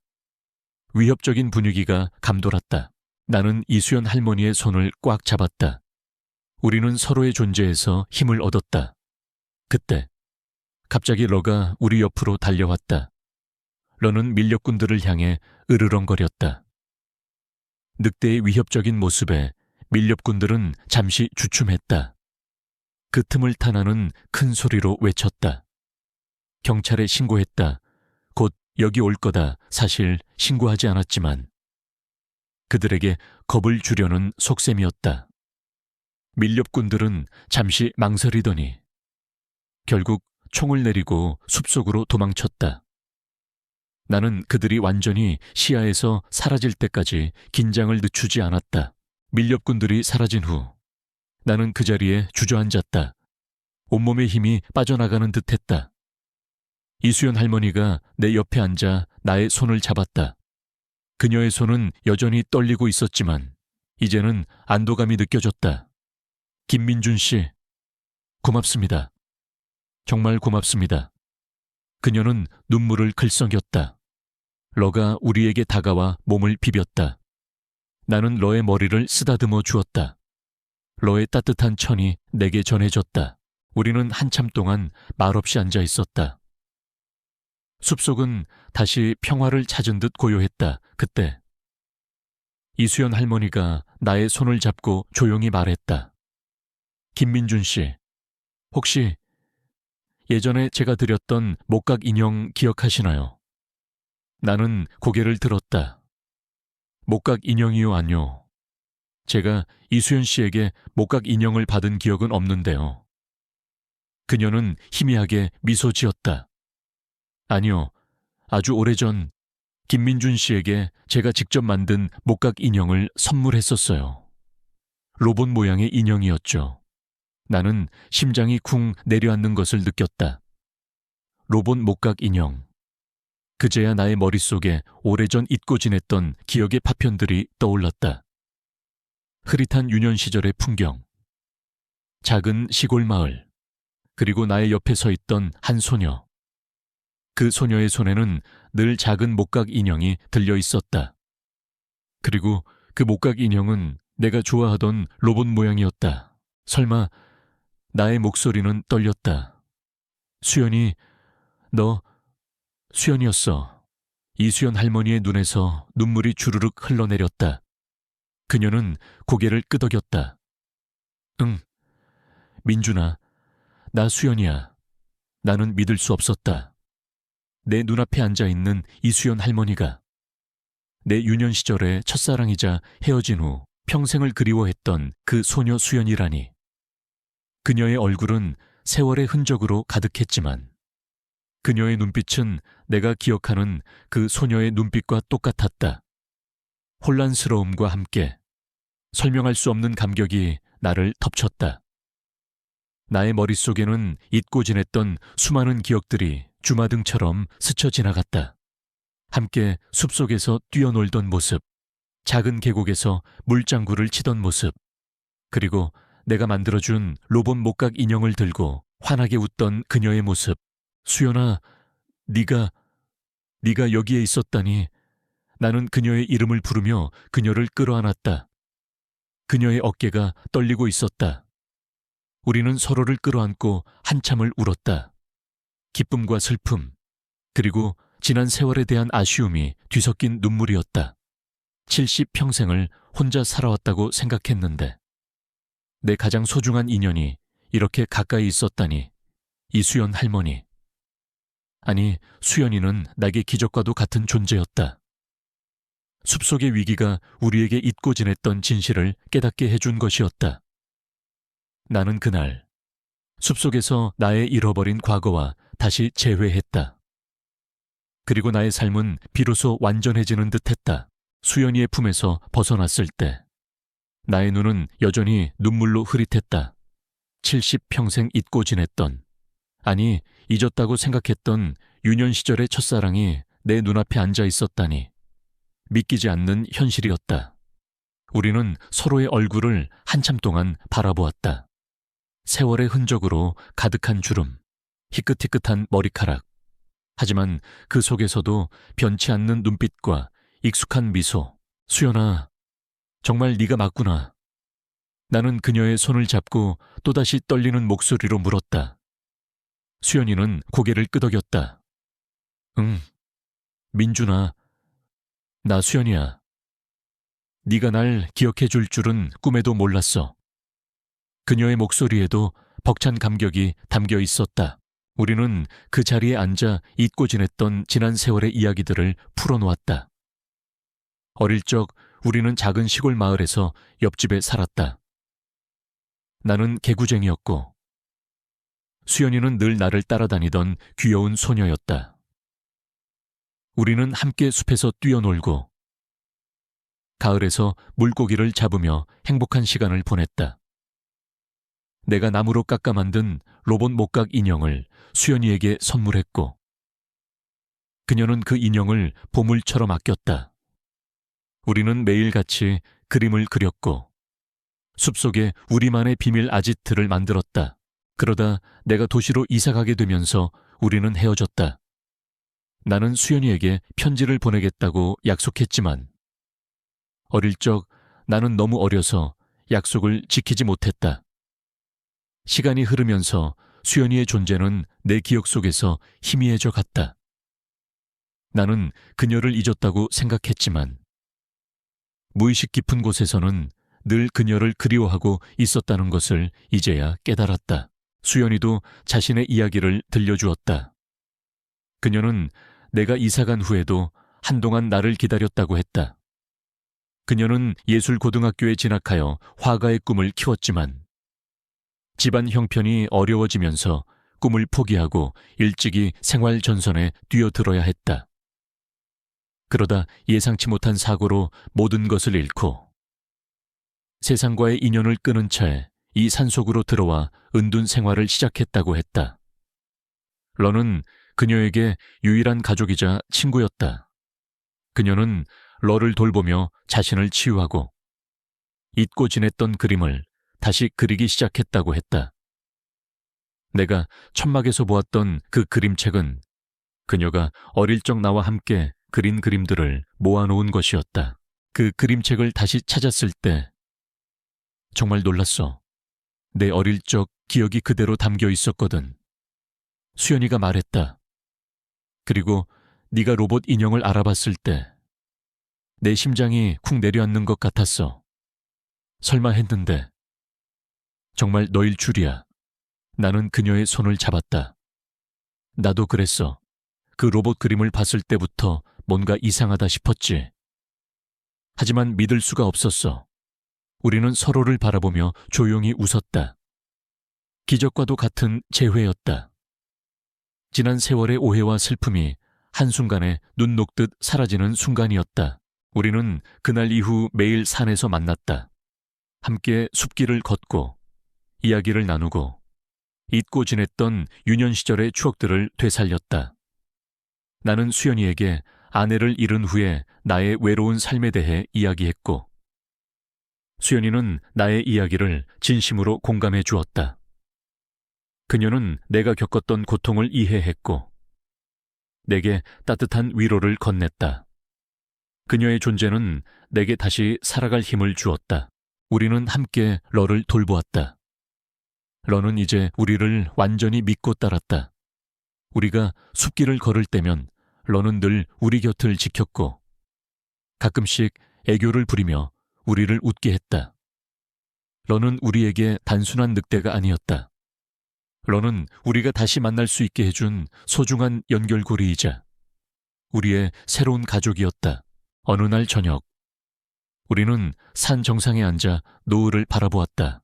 위협적인 분위기가 감돌았다. 나는 이수연 할머니의 손을 꽉 잡았다. 우리는 서로의 존재에서 힘을 얻었다. 그때 갑자기 러가 우리 옆으로 달려왔다. 러는 밀렵꾼들을 향해 으르렁거렸다. 늑대의 위협적인 모습에 밀렵꾼들은 잠시 주춤했다. 그 틈을 타 나는 큰 소리로 외쳤다. 경찰에 신고했다. 곧 여기 올 거다. 사실 신고하지 않았지만 그들에게 겁을 주려는 속셈이었다. 밀렵꾼들은 잠시 망설이더니 결국 총을 내리고 숲속으로 도망쳤다. 나는 그들이 완전히 시야에서 사라질 때까지 긴장을 늦추지 않았다. 밀렵꾼들이 사라진 후 나는 그 자리에 주저앉았다. 온몸의 힘이 빠져나가는 듯했다. 이수연 할머니가 내 옆에 앉아 나의 손을 잡았다. 그녀의 손은 여전히 떨리고 있었지만 이제는 안도감이 느껴졌다. 김민준 씨, 고맙습니다. 정말 고맙습니다. 그녀는 눈물을 글썽였다. 러가 우리에게 다가와 몸을 비볐다. 나는 러의 머리를 쓰다듬어 주었다. 러의 따뜻한 천이 내게 전해졌다. 우리는 한참 동안 말없이 앉아 있었다. 숲속은 다시 평화를 찾은 듯 고요했다. 그때 이수연 할머니가 나의 손을 잡고 조용히 말했다. 김민준 씨, 혹시 예전에 제가 드렸던 목각 인형 기억하시나요? 나는 고개를 들었다. 목각 인형이요, 아니요. 제가 이수연 씨에게 목각 인형을 받은 기억은 없는데요. 그녀는 희미하게 미소 지었다. 아니요, 아주 오래전 김민준 씨에게 제가 직접 만든 목각 인형을 선물했었어요. 로봇 모양의 인형이었죠. 나는 심장이 쿵 내려앉는 것을 느꼈다. 로봇 목각 인형. 그제야 나의 머릿속에 오래전 잊고 지냈던 기억의 파편들이 떠올랐다. 흐릿한 유년 시절의 풍경, 작은 시골 마을, 그리고 나의 옆에 서 있던 한 소녀. 그 소녀의 손에는 늘 작은 목각 인형이 들려 있었다. 그리고 그 목각 인형은 내가 좋아하던 로봇 모양이었다. 설마 나의 목소리는 떨렸다. 수연이, 너 수연이었어. 이수연 할머니의 눈에서 눈물이 주르륵 흘러내렸다. 그녀는 고개를 끄덕였다. 응, 민준아, 나 수연이야. 나는 믿을 수 없었다. 내 눈앞에 앉아있는 이수연 할머니가 내 유년 시절의 첫사랑이자 헤어진 후 평생을 그리워했던 그 소녀 수연이라니. 그녀의 얼굴은 세월의 흔적으로 가득했지만 그녀의 눈빛은 내가 기억하는 그 소녀의 눈빛과 똑같았다. 혼란스러움과 함께 설명할 수 없는 감격이 나를 덮쳤다. 나의 머릿속에는 잊고 지냈던 수많은 기억들이 주마등처럼 스쳐 지나갔다. 함께 숲속에서 뛰어놀던 모습, 작은 계곡에서 물장구를 치던 모습, 그리고 내가 만들어준 로봇 목각 인형을 들고 환하게 웃던 그녀의 모습. 수연아, 네가 여기에 있었다니. 나는 그녀의 이름을 부르며 그녀를 끌어안았다. 그녀의 어깨가 떨리고 있었다. 우리는 서로를 끌어안고 한참을 울었다. 기쁨과 슬픔, 그리고 지난 세월에 대한 아쉬움이 뒤섞인 눈물이었다. 70평생을 혼자 살아왔다고 생각했는데 내 가장 소중한 인연이 이렇게 가까이 있었다니. 이수연 할머니. 아니, 수연이는 나에게 기적과도 같은 존재였다. 숲속의 위기가 우리에게 잊고 지냈던 진실을 깨닫게 해준 것이었다. 나는 그날 숲속에서 나의 잃어버린 과거와 다시 재회했다. 그리고 나의 삶은 비로소 완전해지는 듯했다. 수연이의 품에서 벗어났을 때 나의 눈은 여전히 눈물로 흐릿했다. 70평생 잊고 지냈던, 아니 잊었다고 생각했던 유년 시절의 첫사랑이 내 눈앞에 앉아 있었다니. 믿기지 않는 현실이었다. 우리는 서로의 얼굴을 한참 동안 바라보았다. 세월의 흔적으로 가득한 주름, 희끗희끗한 머리카락. 하지만 그 속에서도 변치 않는 눈빛과 익숙한 미소. 수연아, 정말 네가 맞구나. 나는 그녀의 손을 잡고 또다시 떨리는 목소리로 물었다. 수연이는 고개를 끄덕였다. 응, 민준아, 나 수연이야. 네가 날 기억해 줄 줄은 꿈에도 몰랐어. 그녀의 목소리에도 벅찬 감격이 담겨 있었다. 우리는 그 자리에 앉아 잊고 지냈던 지난 세월의 이야기들을 풀어놓았다. 어릴 적 우리는 작은 시골 마을에서 옆집에 살았다. 나는 개구쟁이였고 수연이는 늘 나를 따라다니던 귀여운 소녀였다. 우리는 함께 숲에서 뛰어놀고 가을에서 물고기를 잡으며 행복한 시간을 보냈다. 내가 나무로 깎아 만든 로봇 목각 인형을 수연이에게 선물했고 그녀는 그 인형을 보물처럼 아꼈다. 우리는 매일같이 그림을 그렸고 숲속에 우리만의 비밀 아지트를 만들었다. 그러다 내가 도시로 이사가게 되면서 우리는 헤어졌다. 나는 수연이에게 편지를 보내겠다고 약속했지만 어릴 적 나는 너무 어려서 약속을 지키지 못했다. 시간이 흐르면서 수연이의 존재는 내 기억 속에서 희미해져 갔다. 나는 그녀를 잊었다고 생각했지만 무의식 깊은 곳에서는 늘 그녀를 그리워하고 있었다는 것을 이제야 깨달았다. 수연이도 자신의 이야기를 들려주었다. 그녀는 내가 이사간 후에도 한동안 나를 기다렸다고 했다. 그녀는 예술고등학교에 진학하여 화가의 꿈을 키웠지만 집안 형편이 어려워지면서 꿈을 포기하고 일찍이 생활 전선에 뛰어들어야 했다. 그러다 예상치 못한 사고로 모든 것을 잃고 세상과의 인연을 끊은 채 이 산속으로 들어와 은둔 생활을 시작했다고 했다. 러는 그녀에게 유일한 가족이자 친구였다. 그녀는 러를 돌보며 자신을 치유하고 잊고 지냈던 그림을 다시 그리기 시작했다고 했다. 내가 천막에서 보았던 그 그림책은 그녀가 어릴 적 나와 함께 그린 그림들을 모아놓은 것이었다. 그 그림책을 다시 찾았을 때 정말 놀랐어. 내 어릴 적 기억이 그대로 담겨 있었거든. 수연이가 말했다. 그리고 네가 로봇 인형을 알아봤을 때 내 심장이 쿵 내려앉는 것 같았어. 설마 했는데 정말 너일 줄이야. 나는 그녀의 손을 잡았다. 나도 그랬어. 그 로봇 그림을 봤을 때부터 뭔가 이상하다 싶었지. 하지만 믿을 수가 없었어. 우리는 서로를 바라보며 조용히 웃었다. 기적과도 같은 재회였다. 지난 세월의 오해와 슬픔이 한순간에 눈 녹듯 사라지는 순간이었다. 우리는 그날 이후 매일 산에서 만났다. 함께 숲길을 걷고 이야기를 나누고 잊고 지냈던 유년 시절의 추억들을 되살렸다. 나는 수연이에게 아내를 잃은 후에 나의 외로운 삶에 대해 이야기했고, 수연이는 나의 이야기를 진심으로 공감해 주었다. 그녀는 내가 겪었던 고통을 이해했고, 내게 따뜻한 위로를 건넸다. 그녀의 존재는 내게 다시 살아갈 힘을 주었다. 우리는 함께 러를 돌보았다. 러는 이제 우리를 완전히 믿고 따랐다. 우리가 숲길을 걸을 때면 러는 늘 우리 곁을 지켰고, 가끔씩 애교를 부리며 우리를 웃게 했다. 러는 우리에게 단순한 늑대가 아니었다. 러는 우리가 다시 만날 수 있게 해준 소중한 연결고리이자 우리의 새로운 가족이었다. 어느 날 저녁, 우리는 산 정상에 앉아 노을을 바라보았다.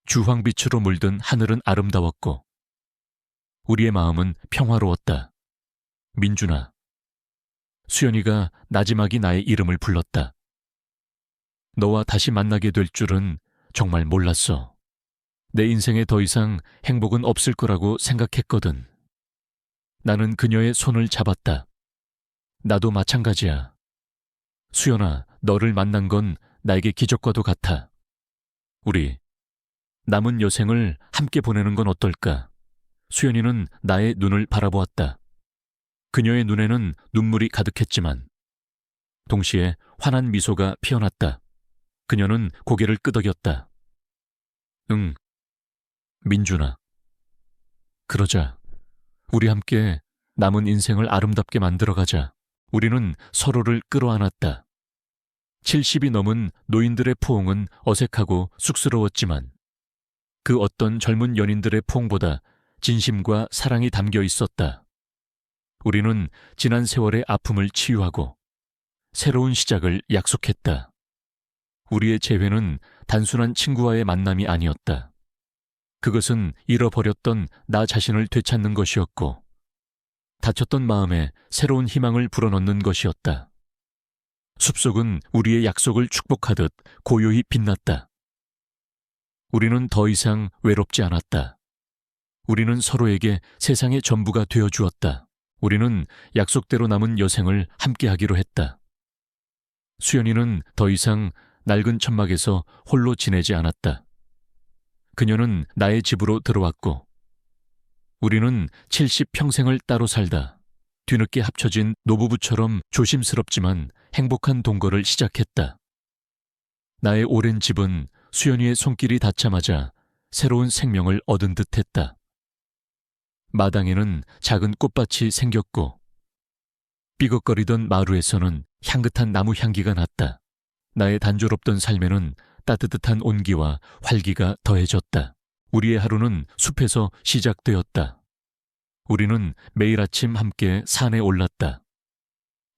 주황빛으로 물든 하늘은 아름다웠고 우리의 마음은 평화로웠다. 민준아. 수연이가 나지막이 나의 이름을 불렀다. 너와 다시 만나게 될 줄은 정말 몰랐어. 내 인생에 더 이상 행복은 없을 거라고 생각했거든. 나는 그녀의 손을 잡았다. 나도 마찬가지야. 수연아, 너를 만난 건 나에게 기적과도 같아. 우리 남은 여생을 함께 보내는 건 어떨까? 수연이는 나의 눈을 바라보았다. 그녀의 눈에는 눈물이 가득했지만 동시에 환한 미소가 피어났다. 그녀는 고개를 끄덕였다. 응, 민준아. 그러자. 우리 함께 남은 인생을 아름답게 만들어가자. 우리는 서로를 끌어안았다. 70이 넘은 노인들의 포옹은 어색하고 쑥스러웠지만 그 어떤 젊은 연인들의 포옹보다 진심과 사랑이 담겨 있었다. 우리는 지난 세월의 아픔을 치유하고 새로운 시작을 약속했다. 우리의 재회는 단순한 친구와의 만남이 아니었다. 그것은 잃어버렸던 나 자신을 되찾는 것이었고 다쳤던 마음에 새로운 희망을 불어넣는 것이었다. 숲속은 우리의 약속을 축복하듯 고요히 빛났다. 우리는 더 이상 외롭지 않았다. 우리는 서로에게 세상의 전부가 되어주었다. 우리는 약속대로 남은 여생을 함께하기로 했다. 수연이는 더 이상 낡은 천막에서 홀로 지내지 않았다. 그녀는 나의 집으로 들어왔고 우리는 70평생을 따로 살다 뒤늦게 합쳐진 노부부처럼 조심스럽지만 행복한 동거를 시작했다. 나의 오랜 집은 수연이의 손길이 닿자마자 새로운 생명을 얻은 듯했다. 마당에는 작은 꽃밭이 생겼고 삐걱거리던 마루에서는 향긋한 나무 향기가 났다. 나의 단조롭던 삶에는 따뜻한 온기와 활기가 더해졌다. 우리의 하루는 숲에서 시작되었다. 우리는 매일 아침 함께 산에 올랐다.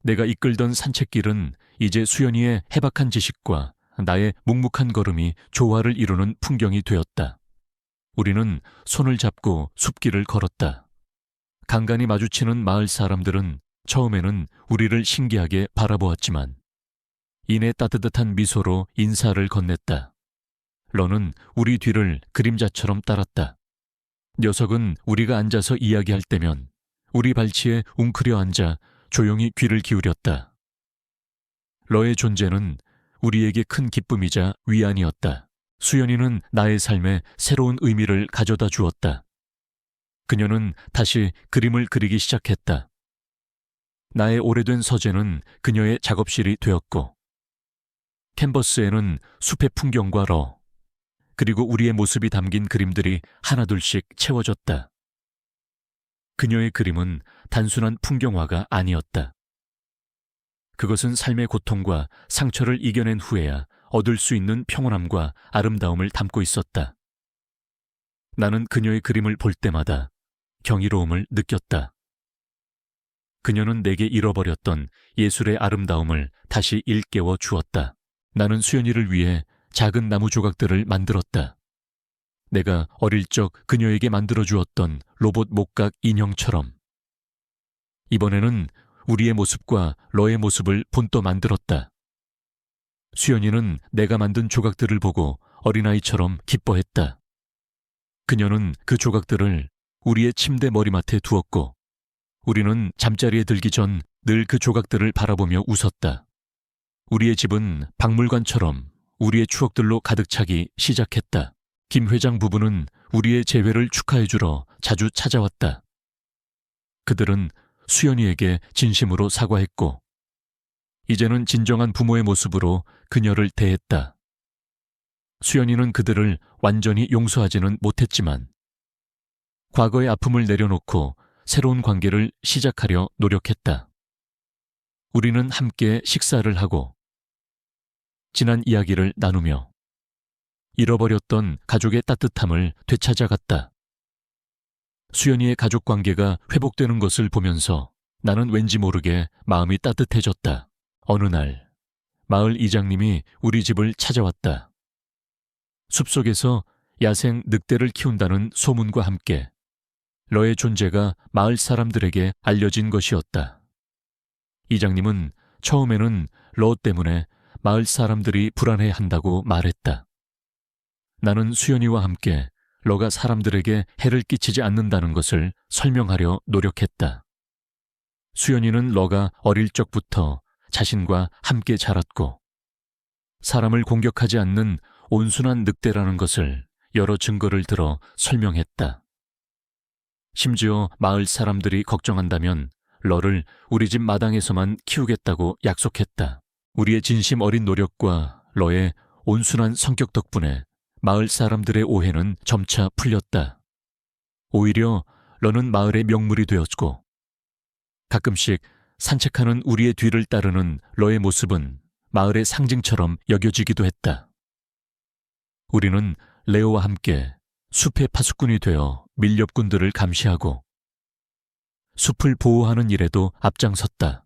내가 이끌던 산책길은 이제 수연이의 해박한 지식과 나의 묵묵한 걸음이 조화를 이루는 풍경이 되었다. 우리는 손을 잡고 숲길을 걸었다. 간간히 마주치는 마을 사람들은 처음에는 우리를 신기하게 바라보았지만 이내 따뜻한 미소로 인사를 건넸다. 러는 우리 뒤를 그림자처럼 따랐다. 녀석은 우리가 앉아서 이야기할 때면 우리 발치에 웅크려 앉아 조용히 귀를 기울였다. 러의 존재는 우리에게 큰 기쁨이자 위안이었다. 수연이는 나의 삶에 새로운 의미를 가져다 주었다. 그녀는 다시 그림을 그리기 시작했다. 나의 오래된 서재는 그녀의 작업실이 되었고 캔버스에는 숲의 풍경과 러, 그리고 우리의 모습이 담긴 그림들이 하나둘씩 채워졌다. 그녀의 그림은 단순한 풍경화가 아니었다. 그것은 삶의 고통과 상처를 이겨낸 후에야 얻을 수 있는 평온함과 아름다움을 담고 있었다. 나는 그녀의 그림을 볼 때마다 경이로움을 느꼈다. 그녀는 내게 잃어버렸던 예술의 아름다움을 다시 일깨워 주었다. 나는 수연이를 위해 작은 나무 조각들을 만들었다. 내가 어릴 적 그녀에게 만들어 주었던 로봇 목각 인형처럼. 이번에는 우리의 모습과 러의 모습을 본떠 만들었다. 수연이는 내가 만든 조각들을 보고 어린아이처럼 기뻐했다. 그녀는 그 조각들을 우리의 침대 머리맡에 두었고 우리는 잠자리에 들기 전 늘 그 조각들을 바라보며 웃었다. 우리의 집은 박물관처럼 우리의 추억들로 가득 차기 시작했다. 김 회장 부부는 우리의 재회를 축하해주러 자주 찾아왔다. 그들은 수연이에게 진심으로 사과했고 이제는 진정한 부모의 모습으로 그녀를 대했다. 수연이는 그들을 완전히 용서하지는 못했지만 과거의 아픔을 내려놓고 새로운 관계를 시작하려 노력했다. 우리는 함께 식사를 하고 지난 이야기를 나누며 잃어버렸던 가족의 따뜻함을 되찾아갔다. 수연이의 가족 관계가 회복되는 것을 보면서 나는 왠지 모르게 마음이 따뜻해졌다. 어느 날 마을 이장님이 우리 집을 찾아왔다. 숲속에서 야생 늑대를 키운다는 소문과 함께 러의 존재가 마을 사람들에게 알려진 것이었다. 이장님은 처음에는 러 때문에 마을 사람들이 불안해한다고 말했다. 나는 수연이와 함께 러가 사람들에게 해를 끼치지 않는다는 것을 설명하려 노력했다. 수연이는 러가 어릴 적부터 자신과 함께 자랐고 사람을 공격하지 않는 온순한 늑대라는 것을 여러 증거를 들어 설명했다. 심지어 마을 사람들이 걱정한다면 러를 우리 집 마당에서만 키우겠다고 약속했다. 우리의 진심 어린 노력과 러의 온순한 성격 덕분에 마을 사람들의 오해는 점차 풀렸다. 오히려 러는 마을의 명물이 되었고 가끔씩 산책하는 우리의 뒤를 따르는 러의 모습은 마을의 상징처럼 여겨지기도 했다. 우리는 레오와 함께 숲의 파수꾼이 되어 밀렵꾼들을 감시하고 숲을 보호하는 일에도 앞장섰다.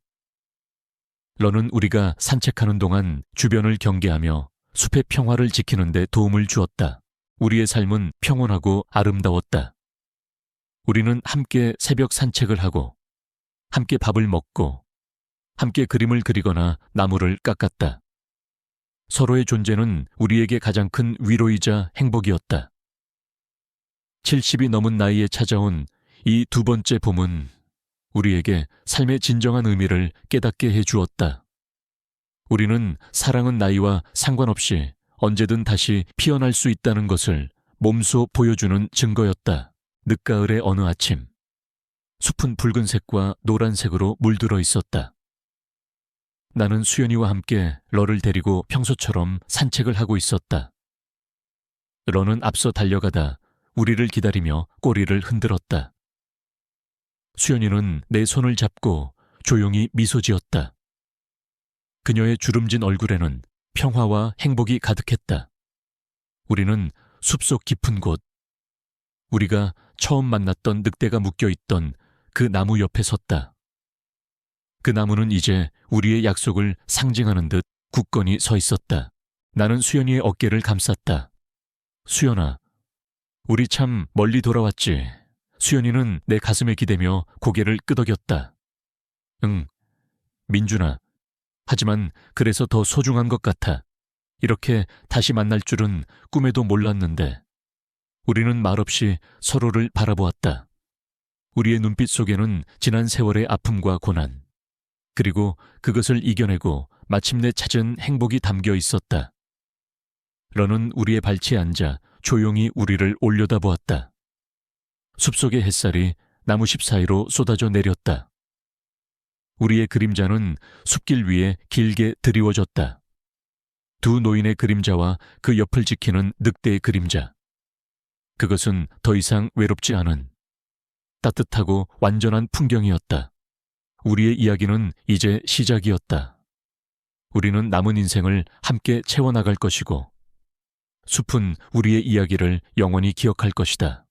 러는 우리가 산책하는 동안 주변을 경계하며 숲의 평화를 지키는 데 도움을 주었다. 우리의 삶은 평온하고 아름다웠다. 우리는 함께 새벽 산책을 하고 함께 밥을 먹고 함께 그림을 그리거나 나무를 깎았다. 서로의 존재는 우리에게 가장 큰 위로이자 행복이었다. 70이 넘은 나이에 찾아온 이 두 번째 봄은 우리에게 삶의 진정한 의미를 깨닫게 해주었다. 우리는 사랑은 나이와 상관없이 언제든 다시 피어날 수 있다는 것을 몸소 보여주는 증거였다. 늦가을의 어느 아침, 숲은 붉은색과 노란색으로 물들어 있었다. 나는 수연이와 함께 러를 데리고 평소처럼 산책을 하고 있었다. 러는 앞서 달려가다 우리를 기다리며 꼬리를 흔들었다. 수연이는 내 손을 잡고 조용히 미소 지었다. 그녀의 주름진 얼굴에는 평화와 행복이 가득했다. 우리는 숲속 깊은 곳, 우리가 처음 만났던 늑대가 묶여있던 그 나무 옆에 섰다. 그 나무는 이제 우리의 약속을 상징하는 듯 굳건히 서 있었다. 나는 수연이의 어깨를 감쌌다. 수연아, 우리 참 멀리 돌아왔지. 수연이는 내 가슴에 기대며 고개를 끄덕였다. 응, 민준아. 하지만 그래서 더 소중한 것 같아. 이렇게 다시 만날 줄은 꿈에도 몰랐는데. 우리는 말없이 서로를 바라보았다. 우리의 눈빛 속에는 지난 세월의 아픔과 고난, 그리고 그것을 이겨내고 마침내 찾은 행복이 담겨 있었다. 러는 우리의 발치에 앉아 조용히 우리를 올려다보았다. 숲속의 햇살이 나무십 사이로 쏟아져 내렸다. 우리의 그림자는 숲길 위에 길게 드리워졌다. 두 노인의 그림자와 그 옆을 지키는 늑대의 그림자. 그것은 더 이상 외롭지 않은 따뜻하고 완전한 풍경이었다. 우리의 이야기는 이제 시작이었다. 우리는 남은 인생을 함께 채워나갈 것이고 숲은 우리의 이야기를 영원히 기억할 것이다.